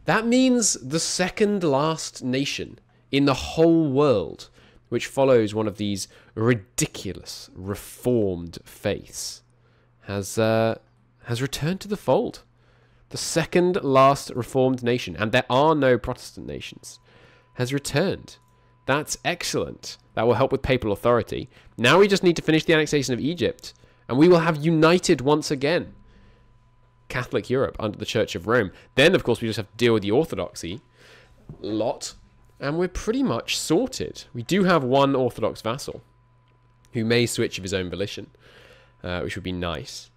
That means the second last nation in the whole world which follows one of these ridiculous reformed faiths has returned to the fold. The second last reformed nation, and there are no Protestant nations, has returned. That's excellent. That will help with papal authority. Now we just need to finish the annexation of Egypt, and we will have united once again Catholic Europe under the Church of Rome. Then, of course, we just have to deal with the Orthodoxy lot, and we're pretty much sorted. We do have one Orthodox vassal who may switch of his own volition, which would be nice.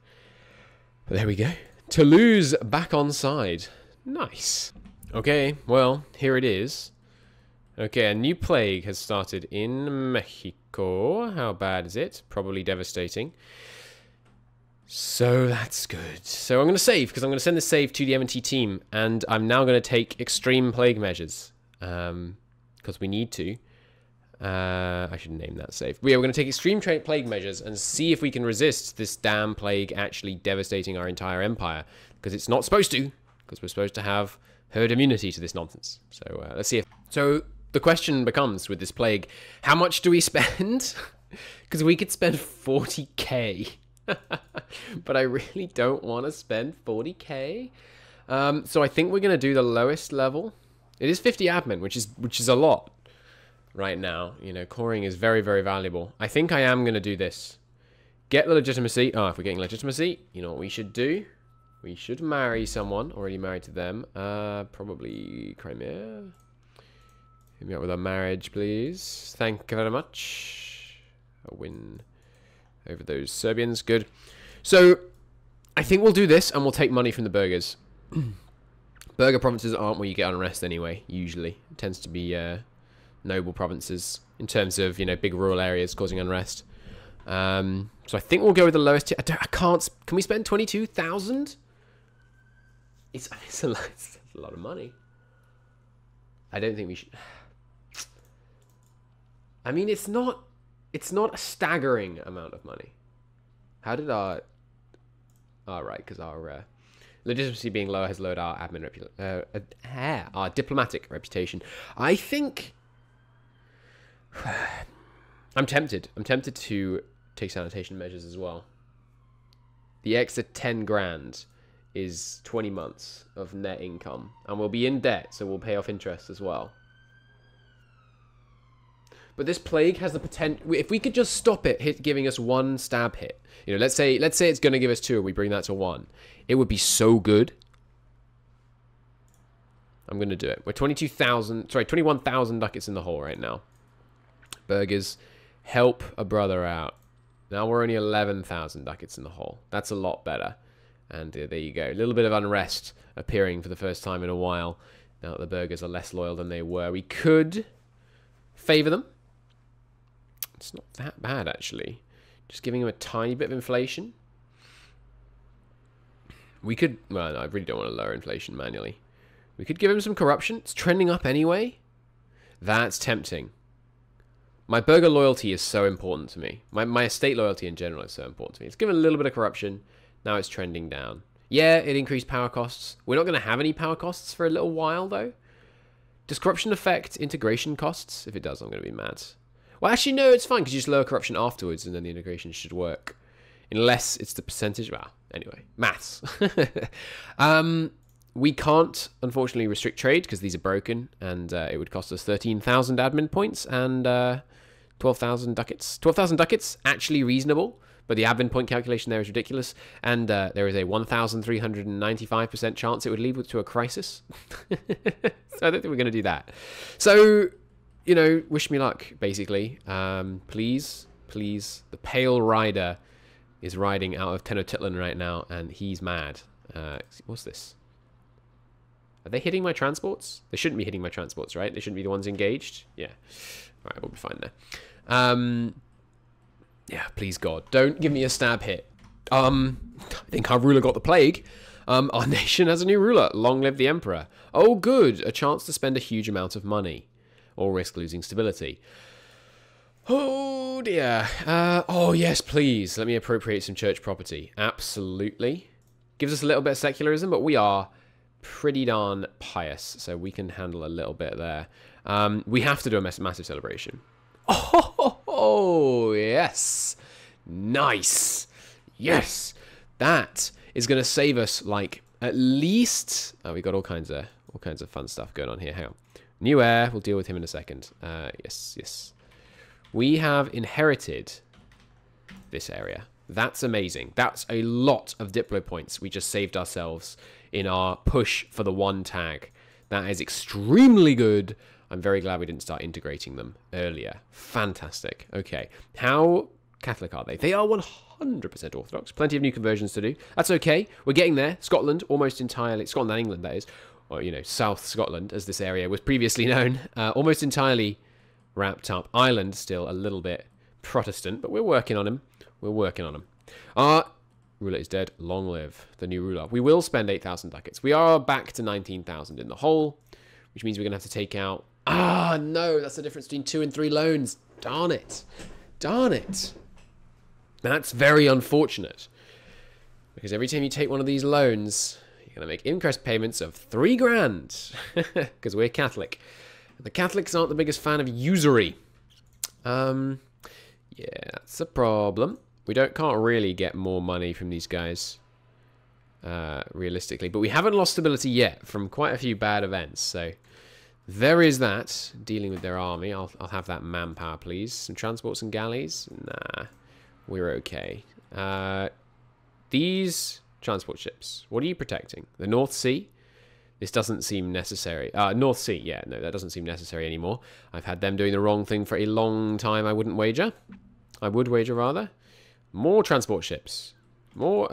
But there we go. Toulouse back on side. Nice. Okay, well, here it is. Okay, a new plague has started in Mexico. How bad is it? Probably devastating. So that's good. So I'm going to save, because I'm going to send this save to the M&T team, and I'm now going to take extreme plague measures, because we need to. I should name that save. We're going to take extreme plague measures and see if we can resist this damn plague actually devastating our entire empire, because it's not supposed to, because we're supposed to have herd immunity to this nonsense. So let's see if... So the question becomes, with this plague, how much do we spend? Because we could spend 40k. But I really don't want to spend 40k. So I think we're going to do the lowest level. It is 50 admin, which is a lot right now. You know, coring is very, very valuable. I think I am going to do this. Get the legitimacy. Oh, if we're getting legitimacy, you know what we should do? We should marry someone already married to them. Probably Crimea. Hit me up with a marriage, please. Thank you very much. A win over those Serbians. Good. So I think we'll do this and we'll take money from the burghers. Burgher provinces aren't where you get unrest anyway, usually. It tends to be noble provinces in terms of, you know, big rural areas causing unrest. So I think we'll go with the lowest tier. I can't... Can we spend 22,000? It's a lot of money. I don't think we should... I mean, it's not a staggering amount of money. How did our... Oh, right, because our legitimacy being lower has lowered our admin our diplomatic reputation. I think I'm tempted. I'm tempted to take sanitation measures as well. The extra 10 grand is 20 months of net income. And we'll be in debt, so we'll pay off interest as well. But this plague has the potential... If we could just stop it giving us one stab hit. You know, let's say it's going to give us 2 and we bring that to 1. It would be so good. I'm going to do it. We're 21,000 ducats in the hole right now. Burgers, help a brother out. Now we're only 11,000 ducats in the hole. That's a lot better. And there you go. A little bit of unrest appearing for the first time in a while. Now that the burgers are less loyal than they were. We could favour them. It's not that bad, actually. Just giving them a tiny bit of inflation. We could... Well, no, I really don't want to lower inflation manually. We could give him some corruption. It's trending up anyway. That's tempting. My burger loyalty is so important to me. My estate loyalty in general is so important to me. It's given a little bit of corruption. Now it's trending down. Yeah, it increased power costs. We're not going to have any power costs for a little while, though. Does corruption affect integration costs? If it does, I'm going to be mad. Well, actually, no, it's fine, because you just lower corruption afterwards, and then the integration should work. Unless it's the percentage... Well, anyway, maths. We can't, unfortunately, restrict trade, because these are broken, and it would cost us 13,000 admin points and 12,000 ducats. 12,000 ducats, actually reasonable, but the admin point calculation there is ridiculous, and there is a 1,395% chance it would lead to a crisis. So I don't think we're going to do that. So, you know, wish me luck, basically. Please, the Pale Rider is riding out of Tenochtitlan right now, and he's mad. What's this? Are they hitting my transports? They shouldn't be hitting my transports, right? They shouldn't be the ones engaged? Yeah. All right, we'll be fine there. Yeah, please, God. Don't give me a stab hit. I think our ruler got the plague. Our nation has a new ruler. Long live the Emperor. Oh, good. A chance to spend a huge amount of money. Or risk losing stability. Oh, dear. Oh, yes, please. Let me appropriate some church property. Absolutely. Gives us a little bit of secularism, but we are... pretty darn pious, so we can handle a little bit there. We have to do a massive celebration. Oh, yes. Nice. Yes. That is going to save us, like, at least... Oh, we got all kinds of fun stuff going on here. Hang on. New heir. We'll deal with him in a second. Yes. We have inherited this area. That's amazing. That's a lot of Diplo points we just saved ourselves in our push for the 1 tag. That is extremely good. I'm very glad we didn't start integrating them earlier. Fantastic. Okay. How Catholic are they? They are 100% Orthodox. Plenty of new conversions to do. That's okay. We're getting there. Scotland, almost entirely... Scotland and England, that is. Or, you know, South Scotland, as this area was previously known. Almost entirely wrapped up. Ireland, still a little bit Protestant, but we're working on him. We're working on him. Ruler is dead. Long live the new ruler. We will spend 8,000 ducats. We are back to 19,000 in the hole, which means we're going to have to take out... Ah, no, that's the difference between 2 and 3 loans. Darn it. Darn it. That's very unfortunate. Because every time you take one of these loans, you're going to make interest payments of 3 grand. Because we're Catholic. The Catholics aren't the biggest fan of usury. Yeah, that's a problem. We can't really get more money from these guys, realistically. But we haven't lost stability yet from quite a few bad events. So there is that. Dealing with their army. I'll have that manpower, please. Some transports and galleys? Nah, we're okay. These transport ships. What are you protecting? The North Sea? This doesn't seem necessary. North Sea, yeah, no, that doesn't seem necessary anymore. I've had them doing the wrong thing for a long time, I wouldn't wager. I would wager, rather. More transport ships. More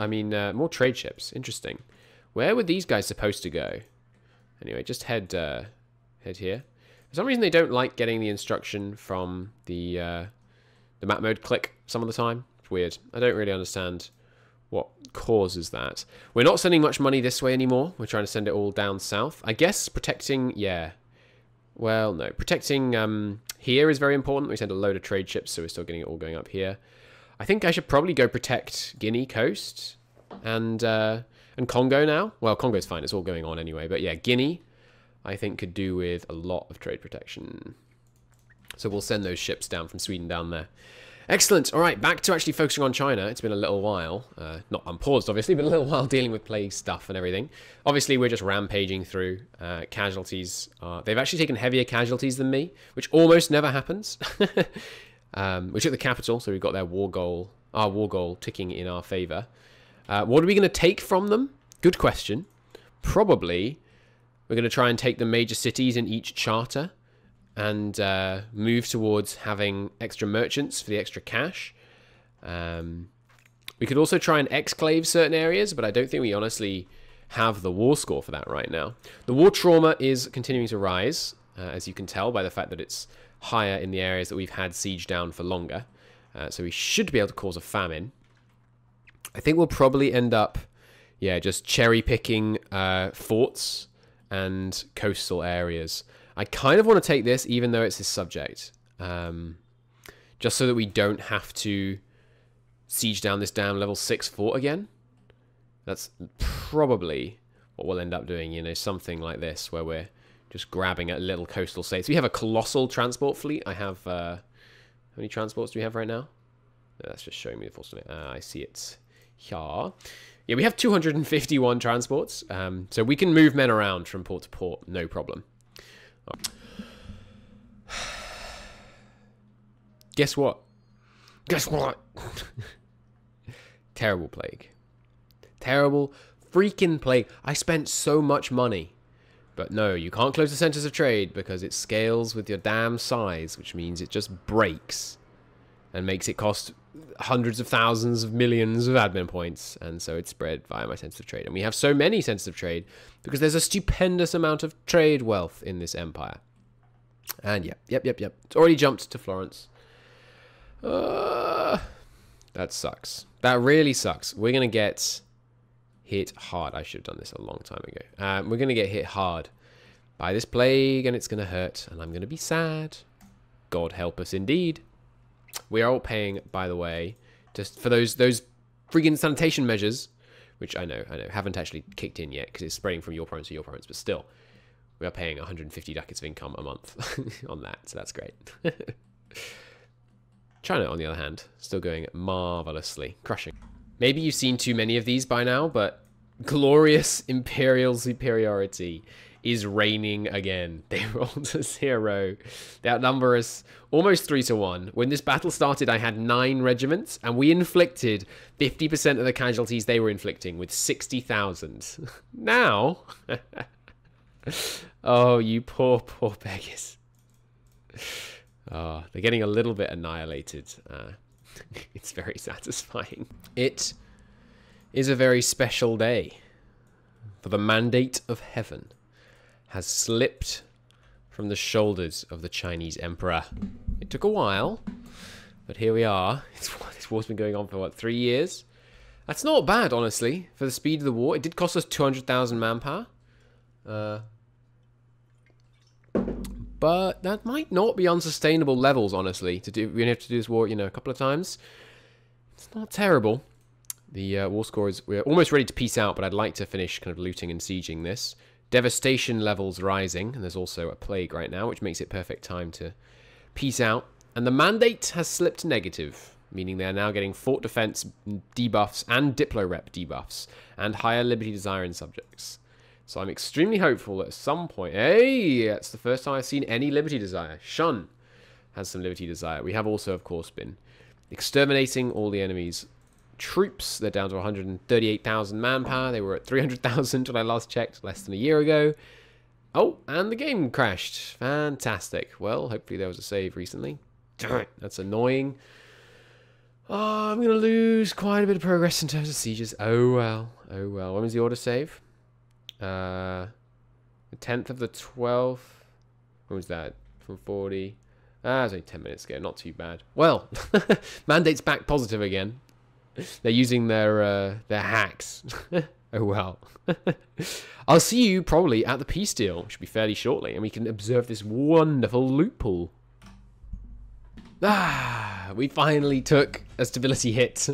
trade ships. Interesting. Where were these guys supposed to go? Anyway, just head here. For some reason, they don't like getting the instruction from the map mode click some of the time. It's weird. I don't really understand what causes that. We're not sending much money this way anymore. We're trying to send it all down south. I guess protecting, yeah. Well, no. Protecting here is very important. We send a load of trade ships, so we're still getting it all going up here. I think I should probably go protect Guinea coast and Congo now. Well, Congo's fine. It's all going on anyway. But yeah, Guinea, I think, could do with a lot of trade protection. So we'll send those ships down from Sweden down there. Excellent. All right, back to actually focusing on China. It's been a little while. Not unpaused, obviously, but a little while dealing with plague stuff and everything. Obviously, we're just rampaging through. Casualties. They've actually taken heavier casualties than me, which almost never happens. We took the capital, so we've got their war goal, our war goal ticking in our favor. What are we going to take from them? Good question. Probably we're going to try and take the major cities in each charter and move towards having extra merchants for the extra cash. We could also try and exclave certain areas, but I don't think we honestly have the war score for that right now. The war trauma is continuing to rise, as you can tell by the fact that it's higher in the areas that we've had siege down for longer. So we should be able to cause a famine. I think we'll probably end up, yeah, just cherry-picking forts and coastal areas. I kind of want to take this, even though it's his subject. Just so that we don't have to siege down this damn level 6 fort again. That's probably what we'll end up doing, you know, something like this, where we're just grabbing at little coastal states. We have a colossal transport fleet. I have, how many transports do we have right now? That's just showing me the force on it. I see it here. Yeah, we have 251 transports. So we can move men around from port to port, no problem. Guess what? Guess what? Terrible plague. Terrible freaking plague. I spent so much money. But no, you can't close the centers of trade because it scales with your damn size, which means it just breaks and makes it cost hundreds of thousands of millions of admin points. And so it's spread via my centers of trade. And we have so many centers of trade because there's a stupendous amount of trade wealth in this empire. And yep. It's already jumped to Florence. That sucks. That really sucks. We're going to get hit hard. I should have done this a long time ago. We're going to get hit hard by this plague, and it's going to hurt, and I'm going to be sad. God help us indeed. We are all paying, by the way, just for those friggin' sanitation measures, which I know, haven't actually kicked in yet because it's spreading from your province to your province, but still, we are paying 150 ducats of income a month on that, so that's great. China, on the other hand, still going marvelously, crushing. Maybe you've seen too many of these by now, but glorious imperial superiority is reigning again. They rolled to 0. They outnumber us almost 3-1. When this battle started, I had 9 regiments, and we inflicted 50% of the casualties they were inflicting with 60,000. Now, oh, you poor beggars. Oh, they're getting a little bit annihilated. It's very satisfying. It is a very special day, for the mandate of heaven has slipped from the shoulders of the Chinese emperor. It took a while, but here we are. This war's been going on for, what, 3 years? That's not bad, honestly, for the speed of the war. It did cost us 200,000 manpower. But that might not be unsustainable levels, honestly. We're going to have to do this war, you know, a couple of times. It's not terrible. The war score is... We're almost ready to peace out, but I'd like to finish kind of looting and sieging this. Devastation levels rising, and there's also a plague right now, which makes it perfect time to peace out. And the mandate has slipped negative, meaning they're now getting fort defense debuffs and diplo rep debuffs, and higher liberty desire in subjects. So I'm extremely hopeful that at some point... Hey! That's the first time I've seen any liberty desire. Shun has some liberty desire. We have also, of course, been exterminating all the enemy's troops. They're down to 138,000 manpower. They were at 300,000 when I last checked, less than a year ago. Oh, and the game crashed. Fantastic. Well, hopefully there was a save recently. That's annoying. Oh, I'm going to lose quite a bit of progress in terms of sieges. Oh, well. Oh, well. When was the order save? The 10th of the 12th. When was that? From 40. It was only 10 minutes ago. Not too bad. Well, mandate's back positive again. They're using their hacks. Oh, well. I'll see you probably at the peace deal, which will be fairly shortly, and we can observe this wonderful loophole. We finally took a stability hit.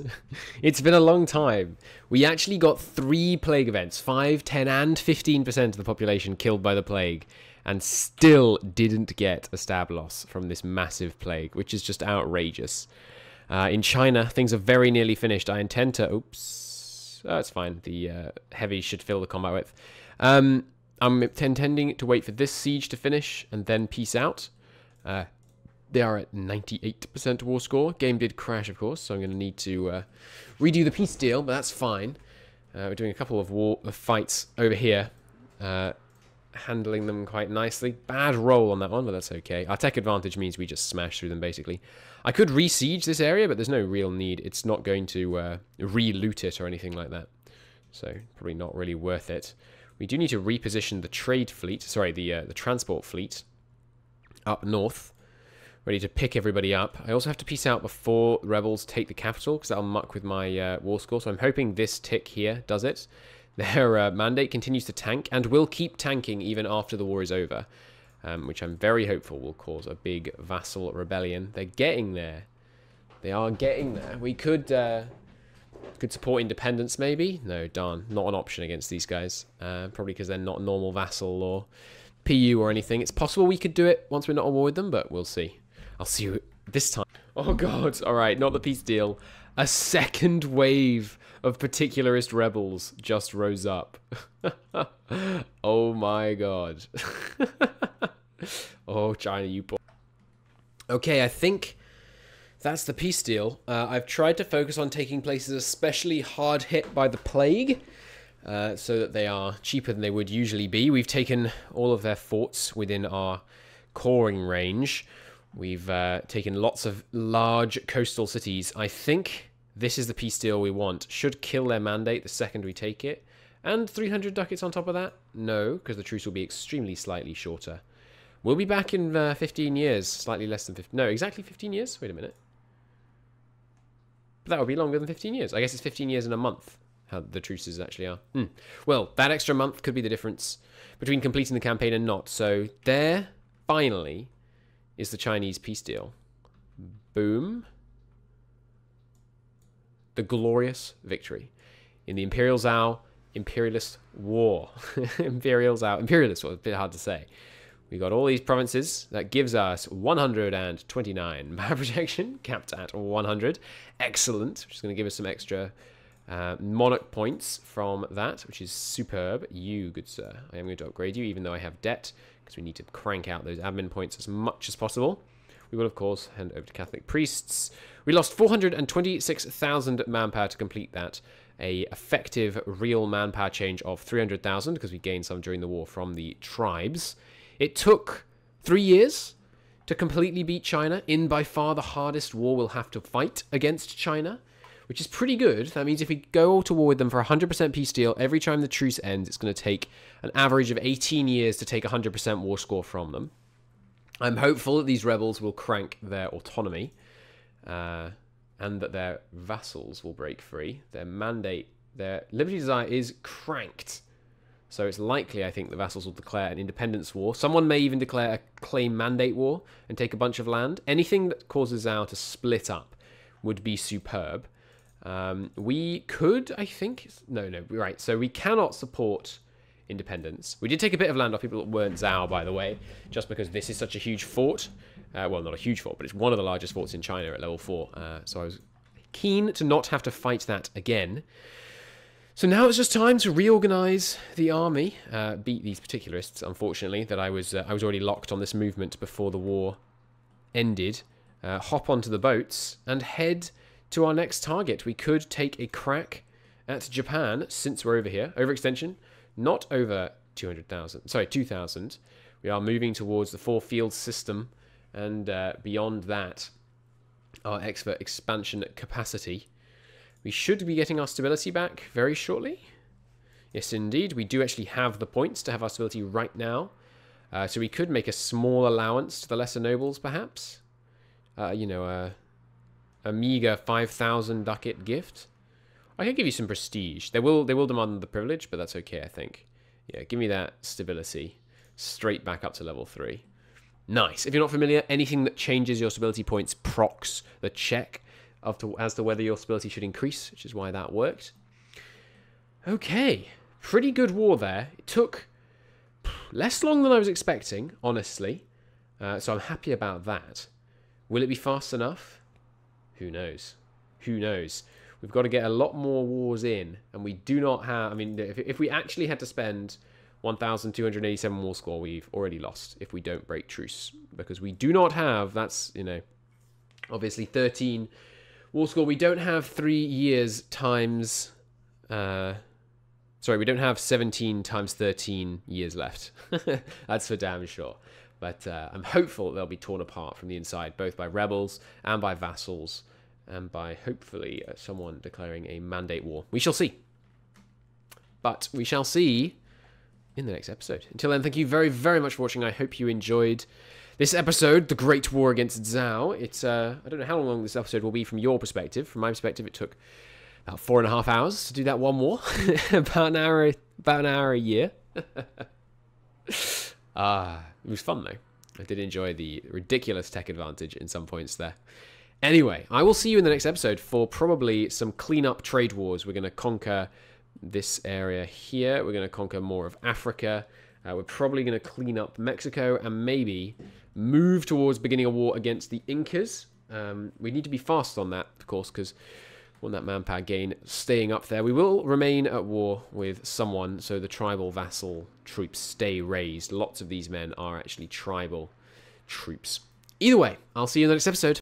It's been a long time. We actually got 3 plague events, 5, 10, and 15% of the population killed by the plague. and still didn't get a stab loss from this massive plague, which is just outrageous. In China, things are very nearly finished. I intend to... Oops. Oh, it's fine. The heavy should fill the combat width. I'm intending to wait for this siege to finish and then peace out. They are at 98% war score. Game did crash, of course, so I'm going to need to redo the peace deal, but that's fine. We're doing a couple of fights over here, handling them quite nicely. Bad roll on that one, but that's okay. Our tech advantage means we just smash through them, basically. I could re-siege this area, but there's no real need. It's not going to re-loot it or anything like that, so probably not really worth it. We do need to reposition the trade fleet, sorry, the transport fleet up north, ready to pick everybody up. I also have to peace out before rebels take the capital, because that'll muck with my war score. So I'm hoping this tick here does it. Their mandate continues to tank, and will keep tanking even after the war is over, which I'm very hopeful will cause a big vassal rebellion. They're getting there. They are getting there. We could support independence, maybe? No, darn. Not an option against these guys. Probably because they're not a normal vassal or PU or anything. It's possible we could do it once we're not at war with them, but we'll see. I'll see you this time. Oh god, alright, not the peace deal. A second wave of particularist rebels just rose up. Oh my god. Oh, China, you poor... Okay, I think that's the peace deal. I've tried to focus on taking places especially hard hit by the plague, so that they are cheaper than they would usually be. We've taken all of their forts within our coring range. We've taken lots of large coastal cities. I think this is the peace deal we want. Should kill their mandate the second we take it. And 300 ducats on top of that? No, because the truce will be extremely slightly shorter. We'll be back in 15 years. Slightly less than 15... No, exactly 15 years? Wait a minute. But that would be longer than 15 years. I guess it's 15 years and a month, how the truces actually are. Well, that extra month could be the difference between completing the campaign and not. So there, finally, is the Chinese peace deal. Boom. The glorious victory in the Imperial Zhao Imperialist War. Imperial Zhao Imperialist War, a bit hard to say. We got all these provinces. That gives us 129 power protection, capped at 100. Excellent, which is going to give us some extra Monarch points from that, which is superb. You, good sir, I am going to upgrade you, even though I have debt, because we need to crank out those admin points as much as possible. We will, of course, hand over to Catholic priests. We lost 426,000 manpower to complete that. A effective real manpower change of 300,000, because we gained some during the war from the tribes. It took 3 years to completely beat China in by far the hardest war we'll have to fight against China, which is pretty good. That means if we go to war with them for a 100% peace deal, every time the truce ends, it's going to take an average of 18 years to take a 100% war score from them. I'm hopeful that these rebels will crank their autonomy, and that their vassals will break free. Their mandate, their liberty desire is cranked. So it's likely, I think, the vassals will declare an independence war. Someone may even declare a claim mandate war and take a bunch of land. Anything that causes Zhao to split up would be superb. We could, I think... No, right. So we cannot support independence. We did take a bit of land off people that weren't Zhao, by the way, just because this is such a huge fort. Well, not a huge fort, but it's one of the largest forts in China at level 4. So I was keen to not have to fight that again. So now it's just time to reorganize the army, beat these particularists, unfortunately, that I was already locked on this movement before the war ended, hop onto the boats, and head to our next target. We could take a crack at Japan, since we're over here. Overextension, not over 200,000, sorry, 2,000. We are moving towards the 4-field system, and beyond that, our expert expansion capacity. We should be getting our stability back very shortly. Yes, indeed. We do actually have the points to have our stability right now. So we could make a small allowance to the lesser nobles, perhaps. You know, a meager 5,000 ducat gift. I can give you some prestige. They will demand the privilege, but that's okay, I think. Yeah, give me that stability. Straight back up to level 3. Nice. If you're not familiar, anything that changes your stability points procs the check as to whether your stability should increase, which is why that worked. Okay, pretty good war there. It took less long than I was expecting, honestly. So I'm happy about that. Will it be fast enough? Who knows? Who knows? We've got to get a lot more wars in, and we do not have... I mean, if we actually had to spend 1,287 war score, we've already lost if we don't break truce, because we do not have... That's, you know, obviously 13 war score. We don't have 3 years times... sorry, we don't have 17 times 13 years left. That's for damn sure. But I'm hopeful that they'll be torn apart from the inside, both by rebels and by vassals, and by, hopefully, someone declaring a mandate war. We shall see. But we shall see in the next episode. Until then, thank you very, very much for watching. I hope you enjoyed this episode, The Great War Against Zhao. It's, I don't know how long this episode will be from your perspective. From my perspective, it took about 4.5 hours to do that one war. about an hour a year. It was fun, though. I did enjoy the ridiculous tech advantage in some points there. Anyway, I will see you in the next episode for probably some clean-up trade wars. We're going to conquer this area here. We're going to conquer more of Africa. We're probably going to clean up Mexico and maybe move towards beginning a war against the Incas. We need to be fast on that, of course, because we want that manpower gain staying up there. We will remain at war with someone, so the tribal vassal troops stay raised. Lots of these men are actually tribal troops. Either way, I'll see you in the next episode.